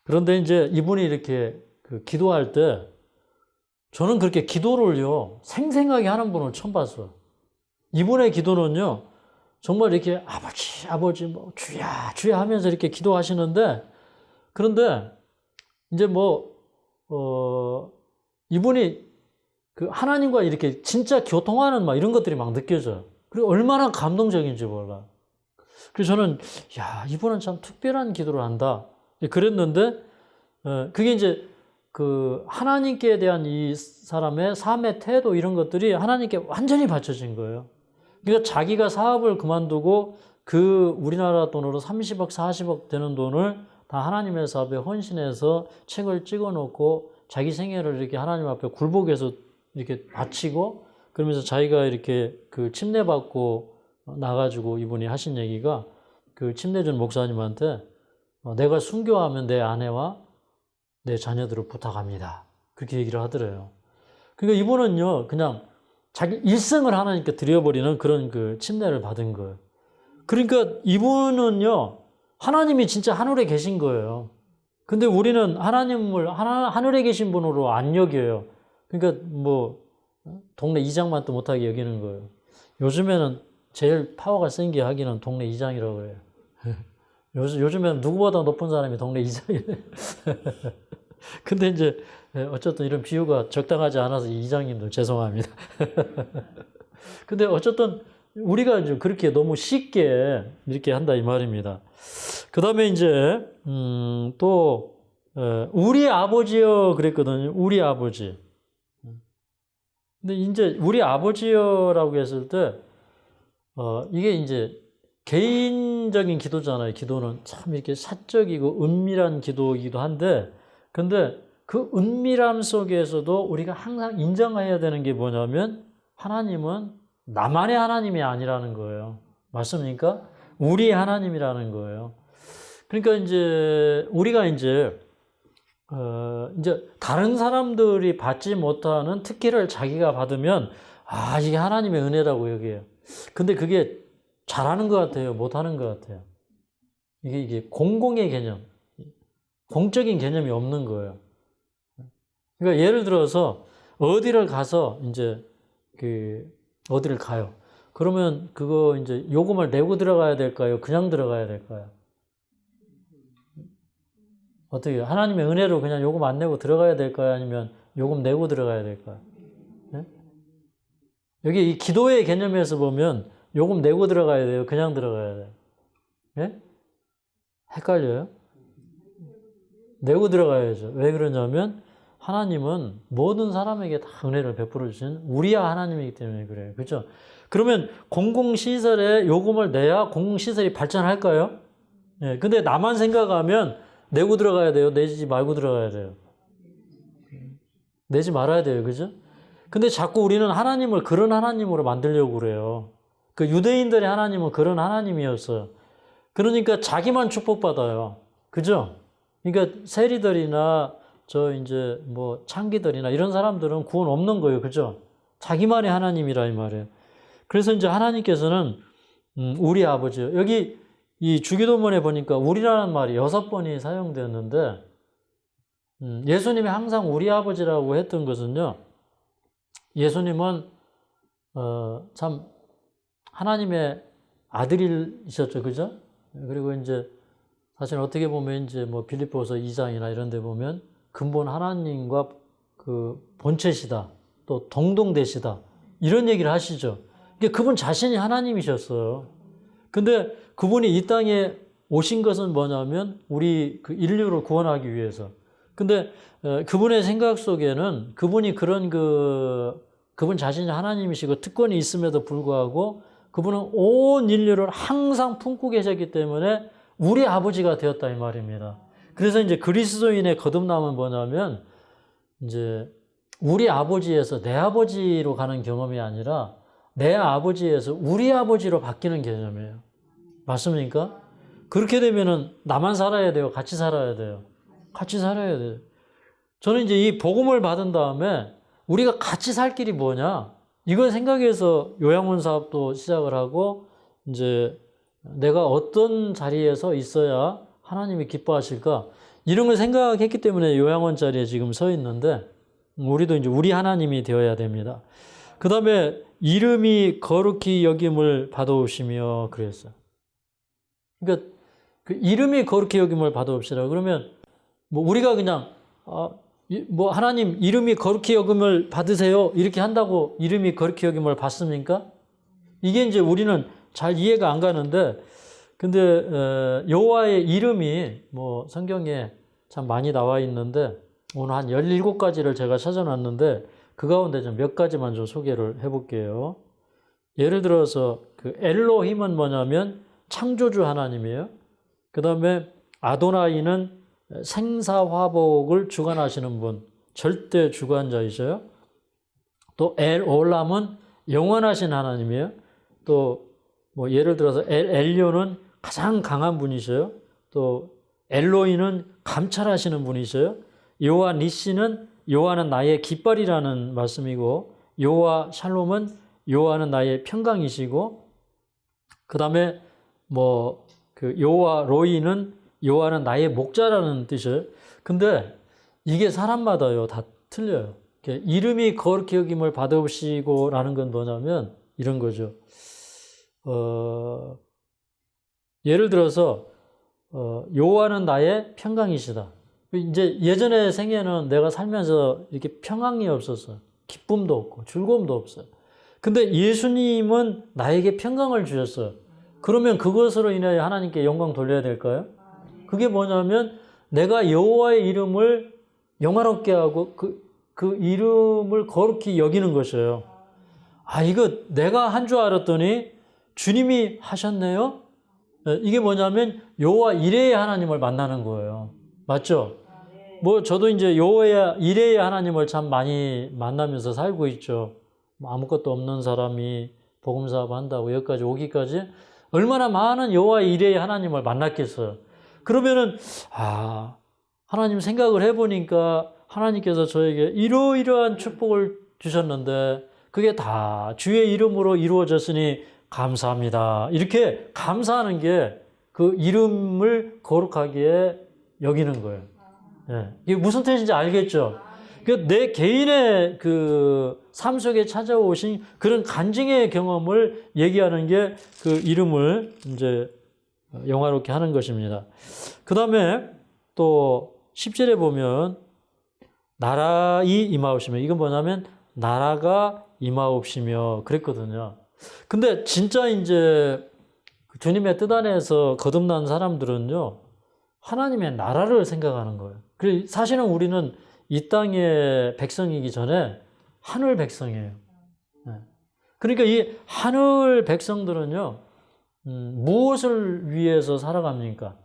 그런데 이제 이분이 이렇게 그 기도할 때 저는 그렇게 기도를요 생생하게 하는 분을 처음 봤어요. 이분의 기도는요 정말 이렇게 아버지 아버지 뭐 주야 주야 하면서 이렇게 기도하시는데 그런데 이제 뭐 이분이 그 하나님과 이렇게 진짜 교통하는 막 이런 것들이 막 느껴져요. 그리고 얼마나 감동적인지 몰라. 그래서 저는 야 이분은 참 특별한 기도를 한다. 그랬는데 그게 이제 그 하나님께 대한 이 사람의 삶의 태도 이런 것들이 하나님께 완전히 바쳐진 거예요. 그러니까 자기가 사업을 그만두고 그 우리나라 돈으로 30억, 40억 되는 돈을 다 하나님의 사업에 헌신해서 책을 찍어놓고 자기 생애를 이렇게 하나님 앞에 굴복해서 이렇게 바치고 그러면서 자기가 이렇게 그 침례받고 나가지고 이분이 하신 얘기가 그 침례준 목사님한테 내가 순교하면 내 아내와 내 자녀들을 부탁합니다. 그렇게 얘기를 하더래요. 그러니까 이분은요, 그냥 자기 일생을 하나님께 드려버리는 그런 그 침례를 받은 거예요. 그러니까 이분은요, 하나님이 진짜 하늘에 계신 거예요. 근데 우리는 하나님을 하늘에 계신 분으로 안 여겨요. 그러니까 뭐 동네 이장만도 못하게 여기는 거예요. 요즘에는 제일 파워가 센 게 하기는 동네 이장이라고 그래요. 요즘에는 누구보다 높은 사람이 동네 이장이래요. 근데 이제 어쨌든 이런 비유가 적당하지 않아서 이장님들 죄송합니다. 근데 어쨌든 우리가 이제 그렇게 너무 쉽게 이렇게 한다 이 말입니다. 그 다음에 이제 또 우리 아버지여 그랬거든요. 우리 아버지. 근데 이제 우리 아버지여라고 했을 때 이게 이제 개인적인 기도잖아요. 기도는 참 이렇게 사적이고 은밀한 기도이기도 한데 근데 그 은밀함 속에서도 우리가 항상 인정해야 되는 게 뭐냐면 하나님은 나만의 하나님이 아니라는 거예요. 맞습니까? 우리 하나님이라는 거예요. 그러니까 이제 우리가 이제 다른 사람들이 받지 못하는 특기를 자기가 받으면 아 이게 하나님의 은혜라고 여겨요. 근데 그게 잘하는 것 같아요? 못하는 것 같아요? 이게 공공의 개념, 공적인 개념이 없는 거예요. 그러니까 예를 들어서 어디를 가서 이제 어디를 가요. 그러면 그거 이제 요금을 내고 들어가야 될까요? 그냥 들어가야 될까요? 어떻게 해요? 하나님의 은혜로 그냥 요금 안 내고 들어가야 될까요? 아니면 요금 내고 들어가야 될까요? 네? 여기 이 기도의 개념에서 보면 요금 내고 들어가야 돼요? 그냥 들어가야 돼요? 네? 헷갈려요? 내고 들어가야죠. 왜 그러냐면 하나님은 모든 사람에게 다 은혜를 베풀어 주신 우리야 하나님이기 때문에 그래요. 그렇죠? 그러면 공공시설에 요금을 내야 공공시설이 발전할까요? 네. 근데 나만 생각하면 내고 들어가야 돼요? 내지 말고 들어가야 돼요? 내지 말아야 돼요. 그죠? 근데 자꾸 우리는 하나님을 그런 하나님으로 만들려고 그래요. 그 유대인들의 하나님은 그런 하나님이었어요. 그러니까 자기만 축복받아요. 그죠? 그러니까 세리들이나 저 이제 뭐 창기들이나 이런 사람들은 구원 없는 거예요. 그죠? 자기만의 하나님이라 이 말이에요. 그래서 이제 하나님께서는 우리 아버지요. 여기 이 주기도문에 보니까 우리라는 말이 6번이 사용되었는데 예수님이 항상 우리 아버지라고 했던 것은요. 예수님은 참 하나님의 아들이셨죠. 그죠? 그리고 이제 사실 어떻게 보면 이제 뭐 빌립보서 2장이나 이런 데 보면 근본 하나님과 그 본체시다. 또 동등되시다. 이런 얘기를 하시죠. 그러니까 그분 자신이 하나님이셨어요. 근데 그분이 이 땅에 오신 것은 뭐냐면 우리 그 인류를 구원하기 위해서. 근데 그분의 생각 속에는 그분이 그런 그분 자신이 하나님이시고 특권이 있음에도 불구하고 그분은 온 인류를 항상 품고 계셨기 때문에 우리 아버지가 되었다 이 말입니다. 그래서 이제 그리스도인의 거듭남은 뭐냐면 이제 우리 아버지에서 내 아버지로 가는 경험이 아니라 내 아버지에서 우리 아버지로 바뀌는 개념이에요. 맞습니까? 그렇게 되면은 나만 살아야 돼요? 같이 살아야 돼요? 같이 살아야 돼요. 저는 이제 이 복음을 받은 다음에 우리가 같이 살 길이 뭐냐? 이걸 생각해서 요양원 사업도 시작을 하고 이제 내가 어떤 자리에서 있어야 하나님이 기뻐하실까? 이런 걸 생각했기 때문에 요양원 자리에 지금 서 있는데 우리도 이제 우리 하나님이 되어야 됩니다. 그 다음에 이름이 거룩히 여김을 받아오시며 그랬어요. 그러니까 그 이름이 거룩히 여김을 받아옵시라. 그러면 뭐 우리가 그냥 뭐 하나님 이름이 거룩히 여김을 받으세요 이렇게 한다고 이름이 거룩히 여김을 받습니까? 이게 이제 우리는 잘 이해가 안 가는데 근데 여호와의 이름이 뭐 성경에 참 많이 나와 있는데 오늘 한 17가지를 제가 찾아놨는데 그 가운데 좀 몇 가지만 좀 소개를 해볼게요. 예를 들어서 그 엘로힘은 뭐냐면 창조주 하나님이에요. 그 다음에 아도나이는 생사화복을 주관하시는 분, 절대 주관자이셔요. 또 엘올람은 영원하신 하나님이에요. 또 뭐 예를 들어서 엘료는 가장 강한 분이셔요. 또 엘로이는 감찰하시는 분이셔요. 여호와 니시는 여호와는 나의 깃발이라는 말씀이고 여호와 샬롬은 여호와는 나의 평강이시고 그 다음에 뭐 그 여호와 로이는 여호와는 나의 목자라는 뜻이에요. 근데 이게 사람마다요 다 틀려요. 이름이 거룩히 여김을 받으시고라는 건 뭐냐면 이런 거죠. 예를 들어서 여호와는 나의 평강이시다. 이제 예전의 생애는 내가 살면서 이렇게 평강이 없었어요. 기쁨도 없고 즐거움도 없어요. 근데 예수님은 나에게 평강을 주셨어요. 그러면 그것으로 인하여 하나님께 영광 돌려야 될까요? 그게 뭐냐면 내가 여호와의 이름을 영화롭게 하고 그 이름을 거룩히 여기는 것이에요. 이거 내가 한 줄 알았더니 주님이 하셨네요? 이게 뭐냐면 여호와 이레의 하나님을 만나는 거예요. 맞죠? 뭐 저도 이제 여호와 이레의 하나님을 참 많이 만나면서 살고 있죠. 아무것도 없는 사람이 복음 사업 한다고 여기까지 오기까지 얼마나 많은 여호와 이레의 하나님을 만났겠어요. 그러면은 하나님 생각을 해보니까 하나님께서 저에게 이러이러한 축복을 주셨는데 그게 다 주의 이름으로 이루어졌으니 감사합니다. 이렇게 감사하는 게 그 이름을 거룩하게 여기는 거예요. 예. 이게 무슨 뜻인지 알겠죠? 내 개인의 그 삶 속에 찾아오신 그런 간증의 경험을 얘기하는 게 그 이름을 이제 영화롭게 하는 것입니다. 그 다음에 또 10절에 보면 나라이 임하옵시며 이건 뭐냐면 나라가 임하옵시며 그랬거든요. 근데 진짜 이제 주님의 뜻 안에서 거듭난 사람들은요, 하나님의 나라를 생각하는 거예요. 사실은 우리는 이 땅의 백성이기 전에 하늘 백성이에요. 그러니까 이 하늘 백성들은요, 무엇을 위해서 살아갑니까?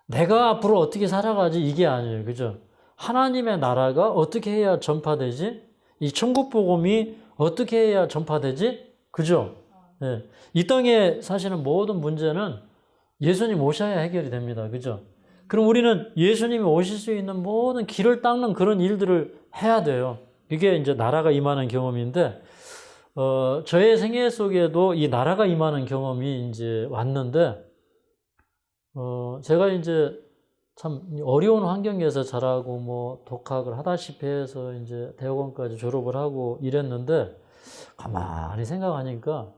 내가 앞으로 어떻게 살아가지 이게 아니에요. 그죠? 하나님의 나라가 어떻게 해야 전파되지? 이 천국 복음이 어떻게 해야 전파되지? 그죠? 예. 이 땅에 사실은 모든 문제는 예수님 오셔야 해결이 됩니다. 그죠? 그럼 우리는 예수님이 오실 수 있는 모든 길을 닦는 그런 일들을 해야 돼요. 이게 이제 나라가 임하는 경험인데, 저의 생애 속에도 이 나라가 임하는 경험이 이제 왔는데, 제가 이제 참 어려운 환경에서 자라고 뭐 독학을 하다시피 해서 이제 대학원까지 졸업을 하고 이랬는데, 가만히 생각하니까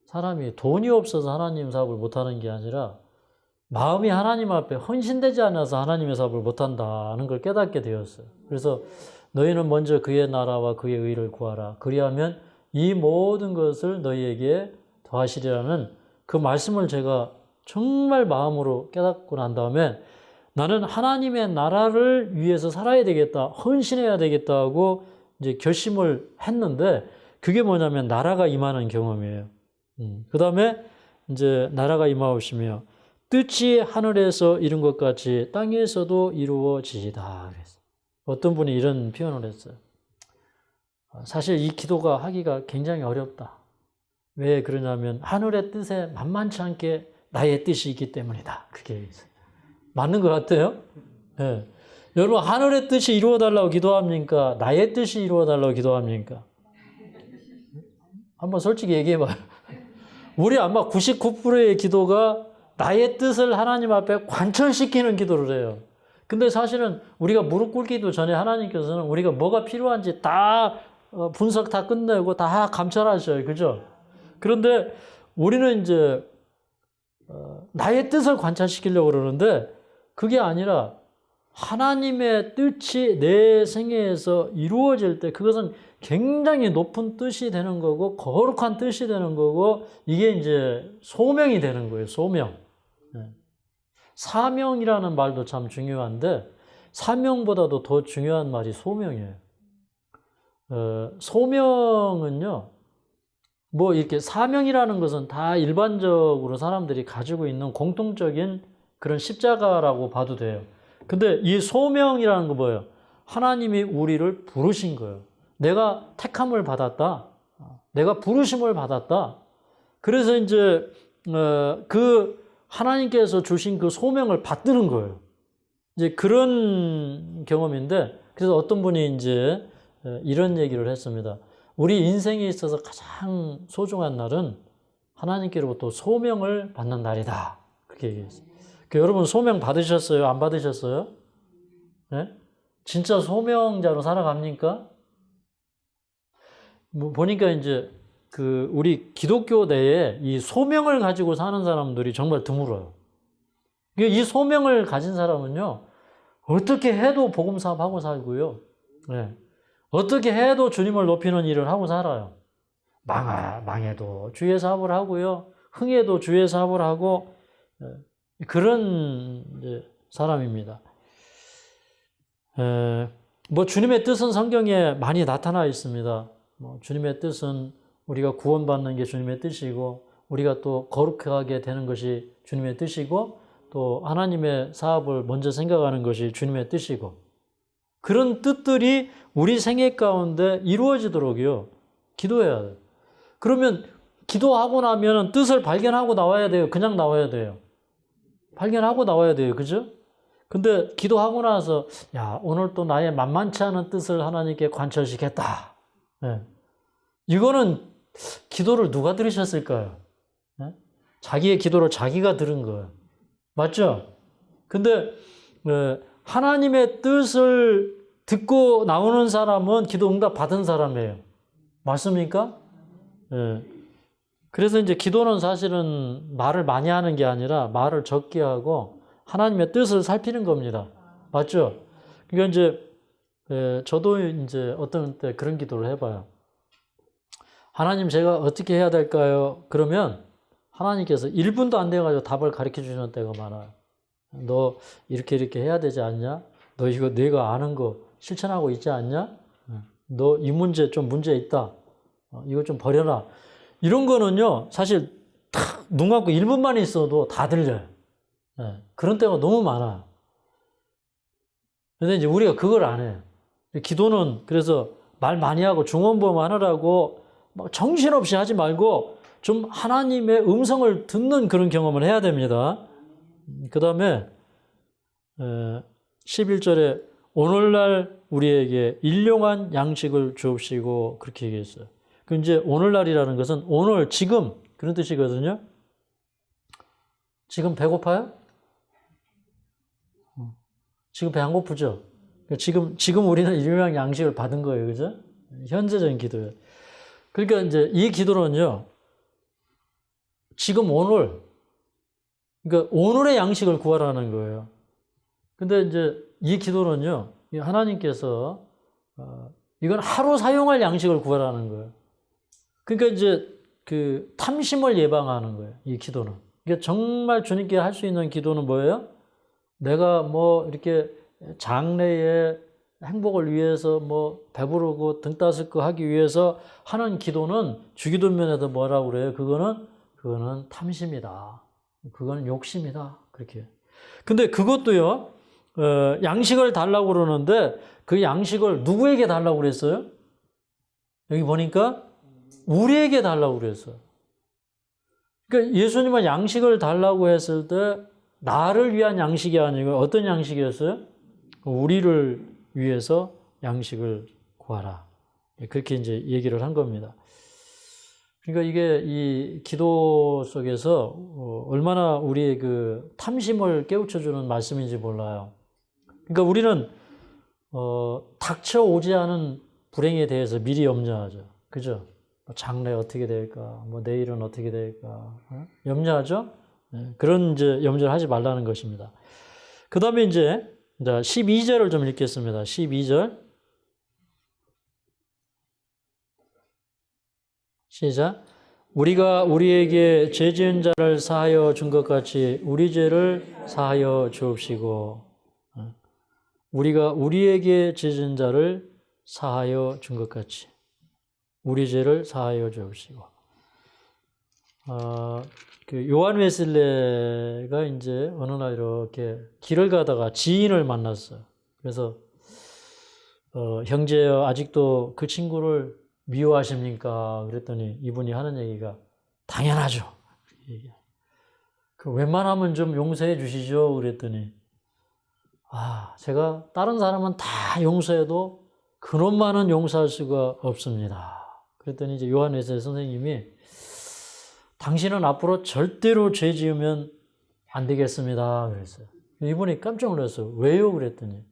사람이 돈이 없어서 하나님 사업을 못하는 게 아니라 마음이 하나님 앞에 헌신되지 않아서 하나님의 사업을 못한다는 걸 깨닫게 되었어요. 그래서 너희는 먼저 그의 나라와 그의 의를 구하라. 그리하면 이 모든 것을 너희에게 더하시리라는 그 말씀을 제가 정말 마음으로 깨닫고 난 다음에 나는 하나님의 나라를 위해서 살아야 되겠다, 헌신해야 되겠다 하고 이제 결심을 했는데 그게 뭐냐면 나라가 임하는 경험이에요. 그 다음에 이제 나라가 임하오시며 뜻이 하늘에서 이룬 것 같이 땅에서도 이루어지이다. 그랬어요. 어떤 분이 이런 표현을 했어요. 사실 이 기도가 하기가 굉장히 어렵다. 왜 그러냐면 하늘의 뜻에 만만치 않게 나의 뜻이 있기 때문이다. 그게 있어요. 맞는 것 같아요. 네. 여러분 하늘의 뜻이 이루어달라고 기도합니까? 나의 뜻이 이루어달라고 기도합니까? 한번 솔직히 얘기해봐요. 우리 아마 99%의 기도가 나의 뜻을 하나님 앞에 관철시키는 기도를 해요. 근데 사실은 우리가 무릎 꿇기도 전에 하나님께서는 우리가 뭐가 필요한지 다 분석 다 끝내고 다 감찰하셔요. 그죠? 그런데 우리는 이제 나의 뜻을 관찰시키려고 그러는데 그게 아니라 하나님의 뜻이 내 생애에서 이루어질 때 그것은 굉장히 높은 뜻이 되는 거고 거룩한 뜻이 되는 거고 이게 이제 소명이 되는 거예요. 소명. 사명이라는 말도 참 중요한데 사명보다도 더 중요한 말이 소명이에요. 소명은요, 뭐 이렇게 사명이라는 것은 다 일반적으로 사람들이 가지고 있는 공통적인 그런 십자가라고 봐도 돼요. 근데 이 소명이라는 거 뭐예요? 하나님이 우리를 부르신 거예요. 내가 택함을 받았다. 내가 부르심을 받았다. 그래서 이제 그 하나님께서 주신 그 소명을 받드는 거예요. 이제 그런 경험인데, 그래서 어떤 분이 이제 이런 얘기를 했습니다. 우리 인생에 있어서 가장 소중한 날은 하나님께로부터 소명을 받는 날이다. 그렇게 얘기했어요. 여러분 소명 받으셨어요? 안 받으셨어요? 네? 진짜 소명자로 살아갑니까? 뭐 보니까 이제 우리 기독교 내에 이 소명을 가지고 사는 사람들이 정말 드물어요. 이 소명을 가진 사람은요, 어떻게 해도 복음 사업하고 살고요. 네. 어떻게 해도 주님을 높이는 일을 하고 살아요. 망해도 주의 사업을 하고요. 흥해도 주의 사업을 하고, 그런 이제 사람입니다. 뭐 주님의 뜻은 성경에 많이 나타나 있습니다. 뭐 주님의 뜻은 우리가 구원받는 게 주님의 뜻이고 우리가 또 거룩하게 되는 것이 주님의 뜻이고 또 하나님의 사업을 먼저 생각하는 것이 주님의 뜻이고 그런 뜻들이 우리 생애 가운데 이루어지도록요 기도해야 돼요. 그러면 기도하고 나면 뜻을 발견하고 나와야 돼요? 그냥 나와야 돼요? 발견하고 나와야 돼요. 그죠? 근데 기도하고 나서 야 오늘 또 나의 만만치 않은 뜻을 하나님께 관철시켰다. 네. 이거는 기도를 누가 들으셨을까요? 네? 자기의 기도를 자기가 들은 거예요. 맞죠? 근데 하나님의 뜻을 듣고 나오는 사람은 기도 응답 받은 사람이에요. 맞습니까? 네. 그래서 이제 기도는 사실은 말을 많이 하는 게 아니라 말을 적게 하고 하나님의 뜻을 살피는 겁니다. 맞죠? 그러니까 이제 저도 이제 어떤 때 그런 기도를 해봐요. 하나님 제가 어떻게 해야 될까요? 그러면 하나님께서 1분도 안 돼가지고 답을 가르쳐 주시는 때가 많아요. 너 이렇게 해야 되지 않냐? 너 이거 내가 아는 거 실천하고 있지 않냐? 너 이 문제 좀 문제 있다. 이거 좀 버려라. 이런 거는요, 사실 탁 눈 감고 1분만 있어도 다 들려요. 네, 그런 때가 너무 많아요. 근데 이제 우리가 그걸 안 해요. 기도는 그래서 말 많이 하고 중언부언 하느라고 막 정신없이 하지 말고 좀 하나님의 음성을 듣는 그런 경험을 해야 됩니다. 그 다음에 11절에 오늘날 우리에게 일용한 양식을 주옵시고 그렇게 얘기했어요. 그 이제 오늘날이라는 것은 오늘 지금 그런 뜻이거든요. 지금 배고파요? 지금 배 안 고프죠? 지금 우리는 일용한 양식을 받은 거예요. 그죠? 현재적인 기도예요. 그러니까 이제 이 기도는요. 지금 오늘 그러니까 오늘의 양식을 구하라는 거예요. 근데 이제 이 기도는요. 하나님께서 이건 하루 사용할 양식을 구하라는 거예요. 그러니까 이제 그 탐심을 예방하는 거예요. 이 기도는. 그러니까 정말 주님께 할 수 있는 기도는 뭐예요? 내가 뭐 이렇게 장래의 행복을 위해서 뭐 배부르고 등 따스고 하기 위해서 하는 기도는 주기도면에도 뭐라고 그래요? 그거는 탐심이다. 그거는 욕심이다. 그렇게. 근데 그것도요. 양식을 달라고 그러는데 그 양식을 누구에게 달라고 그랬어요? 여기 보니까 우리에게 달라고 그랬어요. 그러니까 예수님은 양식을 달라고 했을 때 나를 위한 양식이 아니고 어떤 양식이었어요? 우리를 위해서 양식을 구하라. 그렇게 이제 얘기를 한 겁니다. 그러니까 이게 이 기도 속에서 얼마나 우리의 그 탐심을 깨우쳐주는 말씀인지 몰라요. 그러니까 우리는 닥쳐오지 않은 불행에 대해서 미리 염려하죠. 그죠? 장래 어떻게 될까? 뭐 내일은 어떻게 될까? 염려하죠? 그런 이제 염려를 하지 말라는 것입니다. 그 다음에 이제 12절을 좀 읽겠습니다. 12절. 시작. 우리가 우리에게 죄 지은 자를 사하여 준 것 같이 우리 죄를 사하여 주옵시고. 우리가 우리에게 죄 지은 자를 사하여 준 것 같이 우리 죄를 사하여 주옵시고. 그 요한 웨슬레가 이제 어느 날 이렇게 길을 가다가 지인을 만났어요. 그래서 형제여 아직도 그 친구를 미워하십니까? 그랬더니 이분이 하는 얘기가 당연하죠. 그 웬만하면 좀 용서해 주시죠. 그랬더니 제가 다른 사람은 다 용서해도 그놈만은 용서할 수가 없습니다. 그랬더니 이제 요한 웨슬레 선생님이 당신은 앞으로 절대로 죄 지으면 안 되겠습니다. 그랬어요. 이분이 깜짝 놀랐어요. 왜요? 그랬더니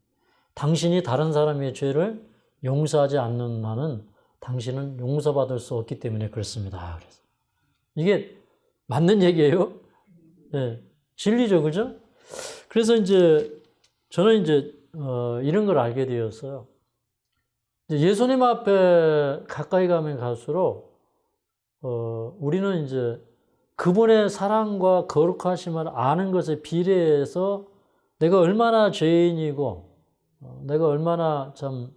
당신이 다른 사람의 죄를 용서하지 않는 한은 당신은 용서받을 수 없기 때문에 그렇습니다. 그래서 이게 맞는 얘기예요? 네, 진리죠, 그죠? 그래서 이제 저는 이제 이런 걸 알게 되었어요. 예수님 앞에 가까이 가면 갈수록 우리는 이제 그분의 사랑과 거룩하심을 아는 것에 비례해서 내가 얼마나 죄인이고 내가 얼마나 참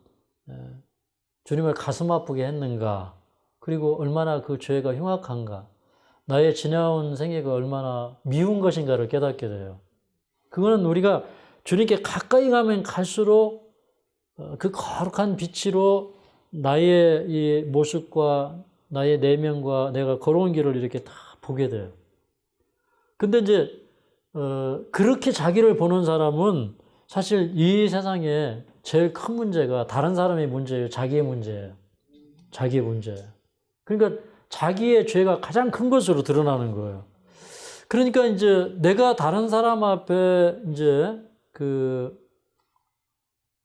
주님을 가슴 아프게 했는가, 그리고 얼마나 그 죄가 흉악한가, 나의 지나온 생애가 얼마나 미운 것인가를 깨닫게 돼요. 그거는 우리가 주님께 가까이 가면 갈수록 그 거룩한 빛으로 나의 이 모습과 나의 내면과 내가 걸어온 길을 이렇게 다 보게 돼요. 근데 이제 그렇게 자기를 보는 사람은 사실 이 세상에 제일 큰 문제가 다른 사람의 문제예요. 자기의 문제예요. 자기의 문제예요. 그러니까 자기의 죄가 가장 큰 것으로 드러나는 거예요. 그러니까 이제 내가 다른 사람 앞에 이제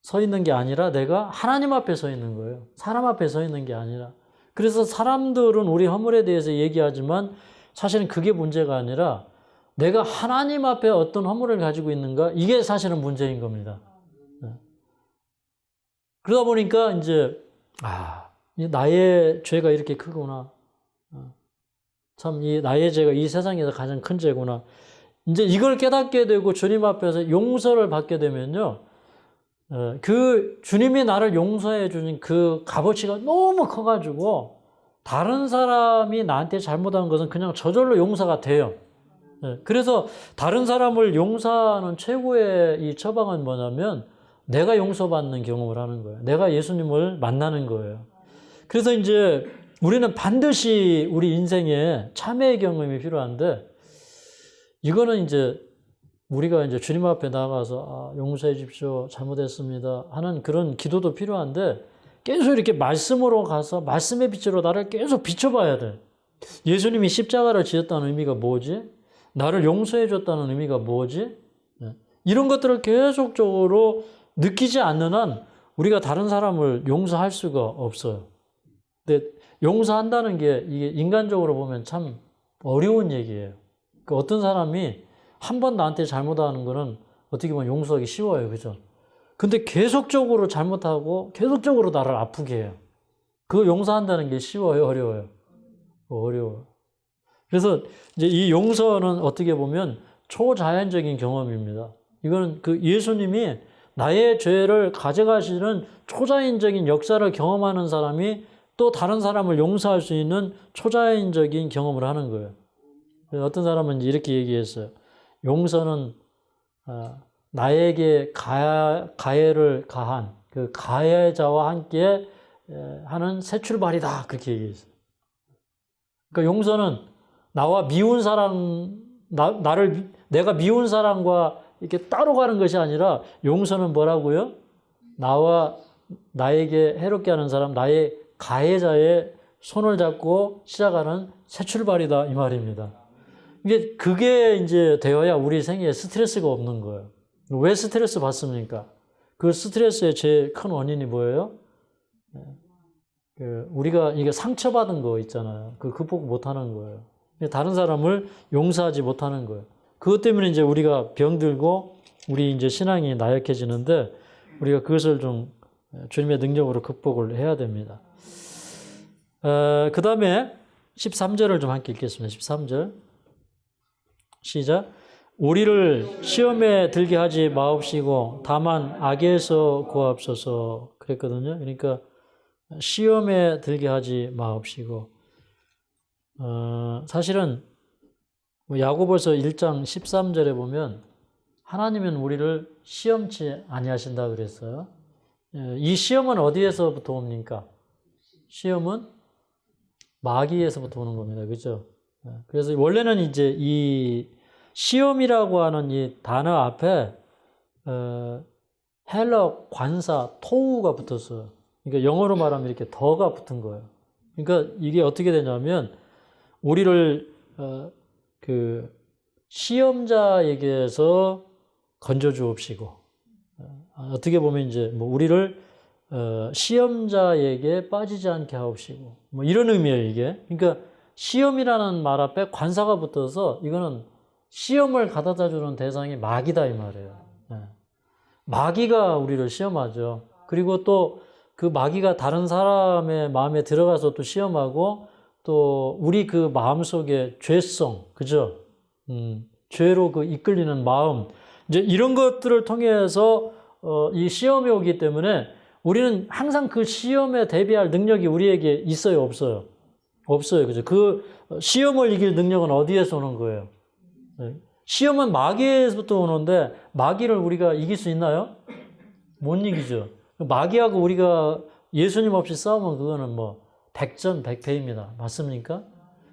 서 있는 게 아니라 내가 하나님 앞에 서 있는 거예요. 사람 앞에 서 있는 게 아니라. 그래서 사람들은 우리 허물에 대해서 얘기하지만 사실은 그게 문제가 아니라 내가 하나님 앞에 어떤 허물을 가지고 있는가, 이게 사실은 문제인 겁니다. 그러다 보니까 이제 나의 죄가 이렇게 크구나. 참 이 나의 죄가 이 세상에서 가장 큰 죄구나. 이제 이걸 깨닫게 되고 주님 앞에서 용서를 받게 되면요. 그 주님이 나를 용서해 주는 그 값어치가 너무 커가지고 다른 사람이 나한테 잘못한 것은 그냥 저절로 용서가 돼요. 그래서 다른 사람을 용서하는 최고의 이 처방은 뭐냐면 내가 용서받는 경험을 하는 거예요. 내가 예수님을 만나는 거예요. 그래서 이제 우리는 반드시 우리 인생에 참회의 경험이 필요한데, 이거는 이제 우리가 이제 주님 앞에 나가서 용서해 주십시오, 잘못했습니다 하는 그런 기도도 필요한데, 계속 이렇게 말씀으로 가서 말씀의 빛으로 나를 계속 비춰봐야 돼. 예수님이 십자가를 지었다는 의미가 뭐지? 나를 용서해 줬다는 의미가 뭐지? 이런 것들을 계속적으로 느끼지 않는 한 우리가 다른 사람을 용서할 수가 없어요. 근데 용서한다는 게 이게 인간적으로 보면 참 어려운 얘기예요. 그러니까 어떤 사람이 한 번 나한테 잘못하는 거는 어떻게 보면 용서하기 쉬워요. 그죠? 근데 계속적으로 잘못하고 계속적으로 나를 아프게 해요. 그거 용서한다는 게 쉬워요? 어려워요? 어려워요. 그래서 이제 이 용서는 어떻게 보면 초자연적인 경험입니다. 이거는 그 예수님이 나의 죄를 가져가시는 초자연적인 역사를 경험하는 사람이 또 다른 사람을 용서할 수 있는 초자연적인 경험을 하는 거예요. 어떤 사람은 이렇게 얘기했어요. 용서는 나에게 가해를 가한 그 가해자와 함께 하는 새 출발이다. 그렇게 얘기했어요. 그러니까 용서는 나와 미운 사람, 내가 미운 사람과 이렇게 따로 가는 것이 아니라, 용서는 뭐라고요? 나와 나에게 해롭게 하는 사람, 나의 가해자의 손을 잡고 시작하는 새 출발이다. 이 말입니다. 그게 이제 되어야 우리 생애에 스트레스가 없는 거예요. 왜 스트레스 받습니까? 그 스트레스의 제일 큰 원인이 뭐예요? 우리가 이게 상처받은 거 있잖아요. 그 극복 못 하는 거예요. 다른 사람을 용서하지 못하는 거예요. 그것 때문에 이제 우리가 병들고 우리 이제 신앙이 나약해지는데, 우리가 그것을 좀 주님의 능력으로 극복을 해야 됩니다. 그 다음에 13절을 좀 함께 읽겠습니다. 13절. 시작. 우리를 시험에 들게 하지 마옵시고 다만 악에서 구하옵소서 그랬거든요. 그러니까 시험에 들게 하지 마옵시고, 사실은 야고보서 1장 13절에 보면 하나님은 우리를 시험치 아니하신다 그랬어요. 이 시험은 어디에서부터 옵니까? 시험은 마귀에서부터 오는 겁니다. 그렇죠? 그래서 원래는 이제 이 시험이라고 하는 이 단어 앞에 헬러 관사 토우가 붙었어요. 그러니까 영어로 말하면 이렇게 더가 붙은 거예요. 그러니까 이게 어떻게 되냐면, 우리를 그 시험자에게서 건져 주옵시고, 어떻게 보면 이제 뭐 우리를 시험자에게 빠지지 않게 하옵시고, 뭐 이런 의미예요, 이게. 그러니까 시험이라는 말 앞에 관사가 붙어서 이거는 시험을 가져다 주는 대상이 마귀다 이 말이에요. 마귀가 우리를 시험하죠. 그리고 또 그 마귀가 다른 사람의 마음에 들어가서 또 시험하고, 또 우리 그 마음 속에 죄성, 그죠? 죄로 그 이끌리는 마음, 이제 이런 것들을 통해서 이 시험이 오기 때문에 우리는 항상 그 시험에 대비할 능력이 우리에게 있어요, 없어요? 없어요, 그죠? 그 시험을 이길 능력은 어디에서 오는 거예요? 시험은 마귀에서부터 오는데, 마귀를 우리가 이길 수 있나요? 못 이기죠. 마귀하고 우리가 예수님 없이 싸우면 그거는 뭐 100전 100패입니다. 맞습니까?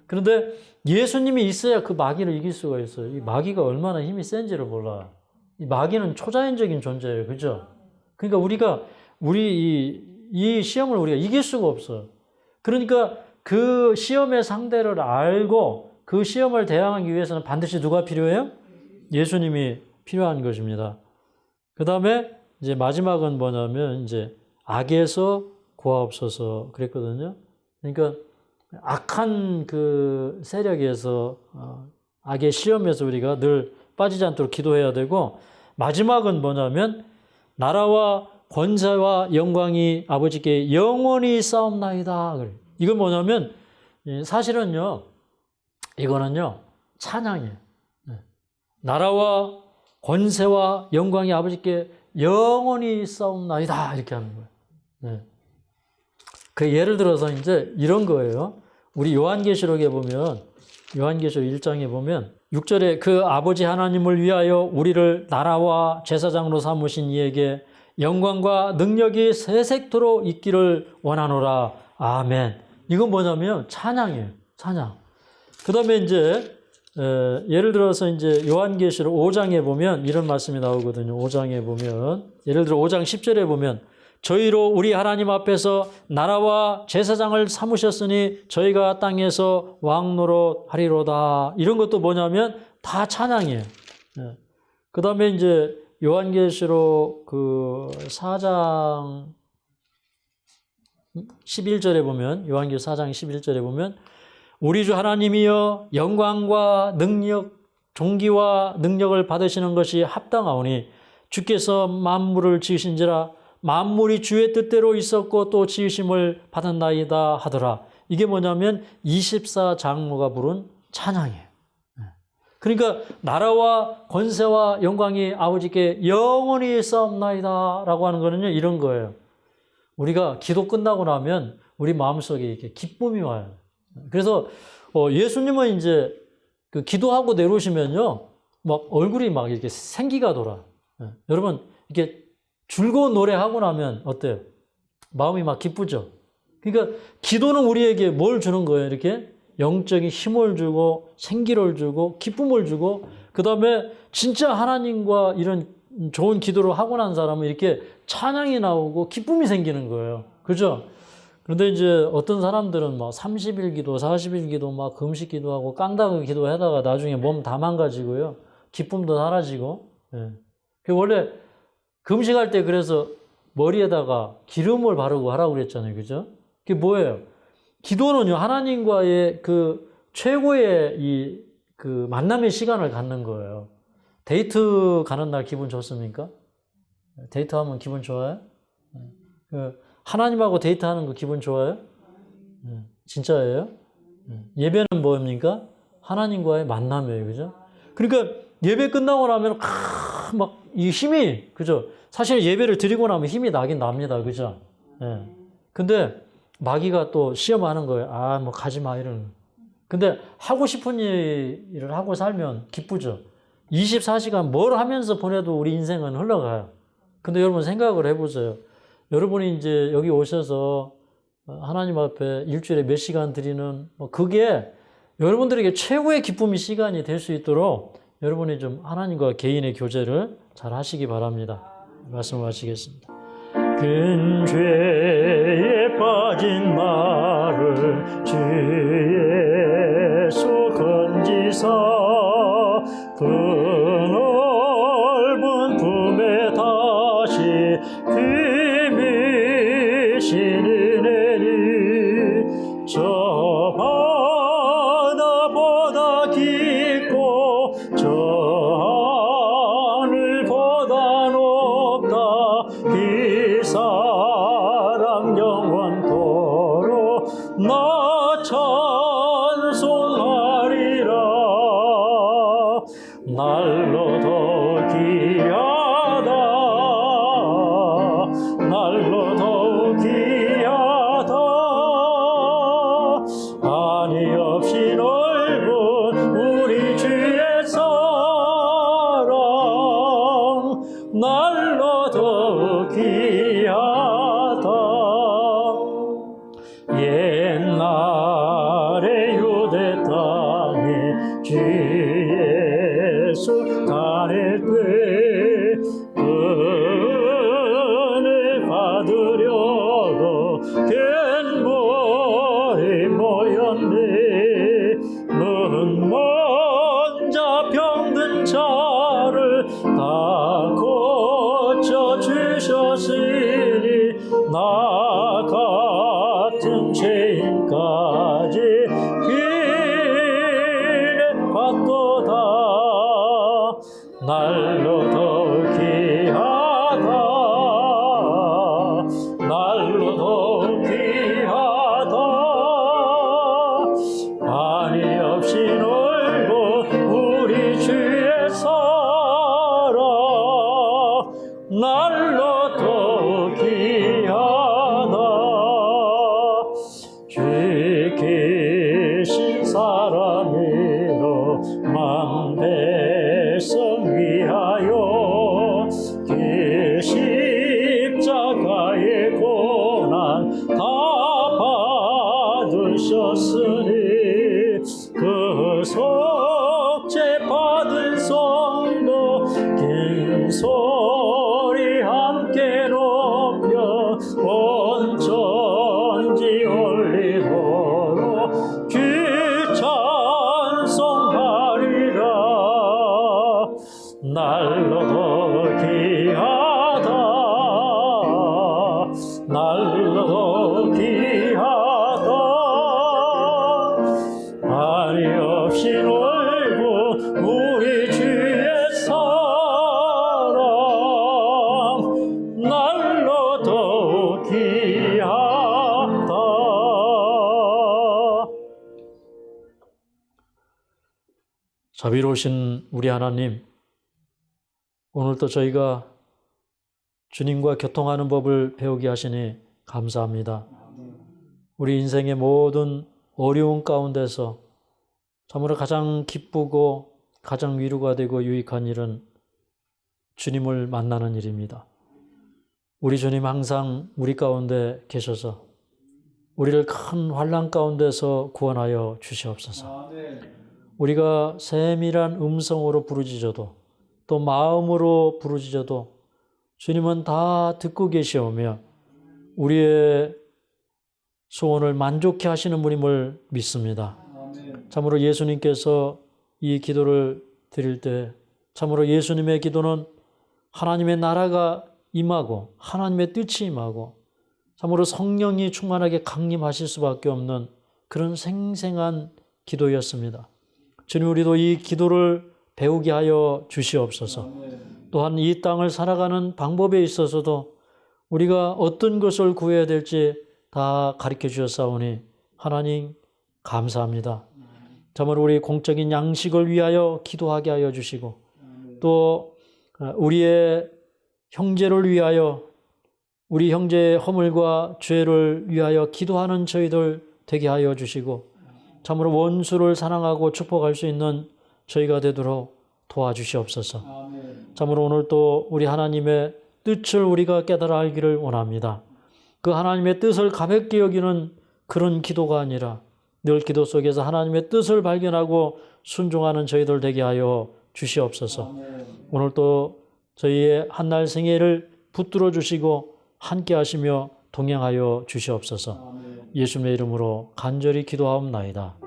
그런데 예수님이 있어야 그 마귀를 이길 수가 있어요. 이 마귀가 얼마나 힘이 센지를 몰라. 이 마귀는 초자연적인 존재예요. 그죠? 그러니까 이 시험을 우리가 이길 수가 없어요. 그러니까 그 시험의 상대를 알고 그 시험을 대항하기 위해서는 반드시 누가 필요해요? 예수님이 필요한 것입니다. 그 다음에 이제 마지막은 뭐냐면, 이제 악에서 구하옵소서 그랬거든요. 그러니까 악한 그 세력에서, 악의 시험에서 우리가 늘 빠지지 않도록 기도해야 되고, 마지막은 뭐냐면, 나라와 권세와 영광이 아버지께 영원히 싸움나이다. 이건 뭐냐면, 사실은요, 이거는요, 찬양이에요. 나라와 권세와 영광이 아버지께 영원히 싸움나이다. 이렇게 하는 거예요. 그 예를 들어서 이제 이런 거예요. 우리 요한계시록에 보면, 요한계시록 1장에 보면 6절에 그 아버지 하나님을 위하여 우리를 나라와 제사장으로 삼으신 이에게 영광과 능력이 세색토록 있기를 원하노라. 아멘. 이건 뭐냐면 찬양이에요. 찬양. 그 다음에 이제 예를 들어서 이제 요한계시록 5장에 보면 이런 말씀이 나오거든요. 5장에 보면 예를 들어 5장 10절에 보면 저희로 우리 하나님 앞에서 나라와 제사장을 삼으셨으니 저희가 땅에서 왕노릇 하리로다. 이런 것도 뭐냐면 다 찬양이에요. 그 다음에 이제 요한계시록 그 4장 11절에 보면 요한계시록 4장 11절에 보면 우리 주 하나님이여 영광과 능력 존귀와 능력을 받으시는 것이 합당하오니 주께서 만물을 지으신지라 만물이 주의 뜻대로 있었고 또 지으심을 받았나이다 하더라. 이게 뭐냐면 24장로가 부른 찬양이에요. 그러니까 나라와 권세와 영광이 아버지께 영원히 있사옵나이다 라고 하는 거는요 이런 거예요. 우리가 기도 끝나고 나면 우리 마음속에 이렇게 기쁨이 와요. 그래서 예수님은 이제 그 기도하고 내려오시면요 막 얼굴이 막 이렇게 생기가 돌아. 여러분 이렇게 즐거운 노래하고 나면 어때요? 마음이 막 기쁘죠? 그러니까 기도는 우리에게 뭘 주는 거예요? 이렇게 영적인 힘을 주고 생기를 주고 기쁨을 주고 그 다음에 진짜 하나님과 이런 좋은 기도를 하고 난 사람은 이렇게 찬양이 나오고 기쁨이 생기는 거예요. 그죠? 그런데 이제 어떤 사람들은 막 30일 기도, 40일 기도, 막 금식 기도하고 깡다구 기도하다가 나중에 몸 다 망가지고요. 기쁨도 사라지고. 그 원래 금식할 때 그래서 머리에다가 기름을 바르고 하라고 그랬잖아요. 그죠? 그게 뭐예요? 기도는요, 하나님과의 그 최고의 그 만남의 시간을 갖는 거예요. 데이트 가는 날 기분 좋습니까? 데이트하면 기분 좋아요? 하나님하고 데이트하는 거 기분 좋아요? 진짜예요? 예배는 뭡니까? 하나님과의 만남이에요. 그죠? 그러니까 예배 끝나고 나면 막 이 힘이 그죠? 사실 예배를 드리고 나면 힘이 나긴 납니다. 그죠? 근데 마귀가 또 시험하는 거예요. 아, 뭐 가지 마 이러는. 근데 하고 싶은 일을 하고 살면 기쁘죠. 24시간 뭘 하면서 보내도 우리 인생은 흘러가요. 근데 여러분 생각을 해보세요. 여러분이 이제 여기 오셔서 하나님 앞에 일주일에 몇 시간 드리는 그게 여러분들에게 최고의 기쁨의 시간이 될 수 있도록 여러분이 좀 하나님과 개인의 교제를 잘 하시기 바랍니다. 말씀을 마치겠습니다. 큰 죄에 빠진 나를 주 예수 건지사 그 넓은 품에 다시 귀미 실으내니 저 바다보다 깊고 저 하늘보다 높다 이 사랑 영원토록 나 찬송하리라. 날로 더 귀하다 날로 더 귀하다 한이 없이 넓은 우리 주의 사랑 날로 더 귀하다. 옛날에 유대 땅에 주 예수 다닐 때 은혜 받으려고 갯머리 모였네. 너는 먼저 병든 자를 다 고쳐주셨으니 나 같은 죄인까지 길에 받도다. 날로 더 귀하다 날로 더 귀하다 한이 없이 넓은 우리 주의 사랑 날로 더 귀하다. 주께신 사랑으로 만 백성 위하여 계신 오셨으니 그 속죄 받은 성도 긴 소리 함께 높여 온 천지 올리도록 주 찬송하리라. 날로 더 귀하다 날로 더 귀하다 아니 없이 놀고 우리 주의 사랑 날로 더 귀하다. 자비로우신 우리 하나님, 오늘도 저희가 주님과 교통하는 법을 배우게 하시니 감사합니다. 우리 인생의 모든 어려운 가운데서 참으로 가장 기쁘고 가장 위로가 되고 유익한 일은 주님을 만나는 일입니다. 우리 주님 항상 우리 가운데 계셔서 우리를 큰 환난 가운데서 구원하여 주시옵소서. 우리가 세밀한 음성으로 부르짖어도 또 마음으로 부르짖어도 주님은 다 듣고 계시오며 우리의 소원을 만족해 하시는 분임을 믿습니다. 참으로 예수님께서 이 기도를 드릴 때 참으로 예수님의 기도는 하나님의 나라가 임하고 하나님의 뜻이 임하고 참으로 성령이 충만하게 강림하실 수밖에 없는 그런 생생한 기도였습니다. 주님, 우리도 이 기도를 배우게 하여 주시옵소서. 또한 이 땅을 살아가는 방법에 있어서도 우리가 어떤 것을 구해야 될지 다 가르쳐 주셨사오니 하나님 감사합니다. 참으로 우리 공적인 양식을 위하여 기도하게 하여 주시고 또 우리의 형제를 위하여 우리 형제의 허물과 죄를 위하여 기도하는 저희들 되게 하여 주시고 참으로 원수를 사랑하고 축복할 수 있는 저희가 되도록 도와주시옵소서. 참으로 오늘 또 우리 하나님의 뜻을 우리가 깨달아 알기를 원합니다. 그 하나님의 뜻을 가볍게 여기는 그런 기도가 아니라 늘 기도 속에서 하나님의 뜻을 발견하고 순종하는 저희들 되게 하여 주시옵소서. 오늘 또 저희의 한날 생애를 붙들어 주시고 함께 하시며 동행하여 주시옵소서. 예수님의 이름으로 간절히 기도하옵나이다.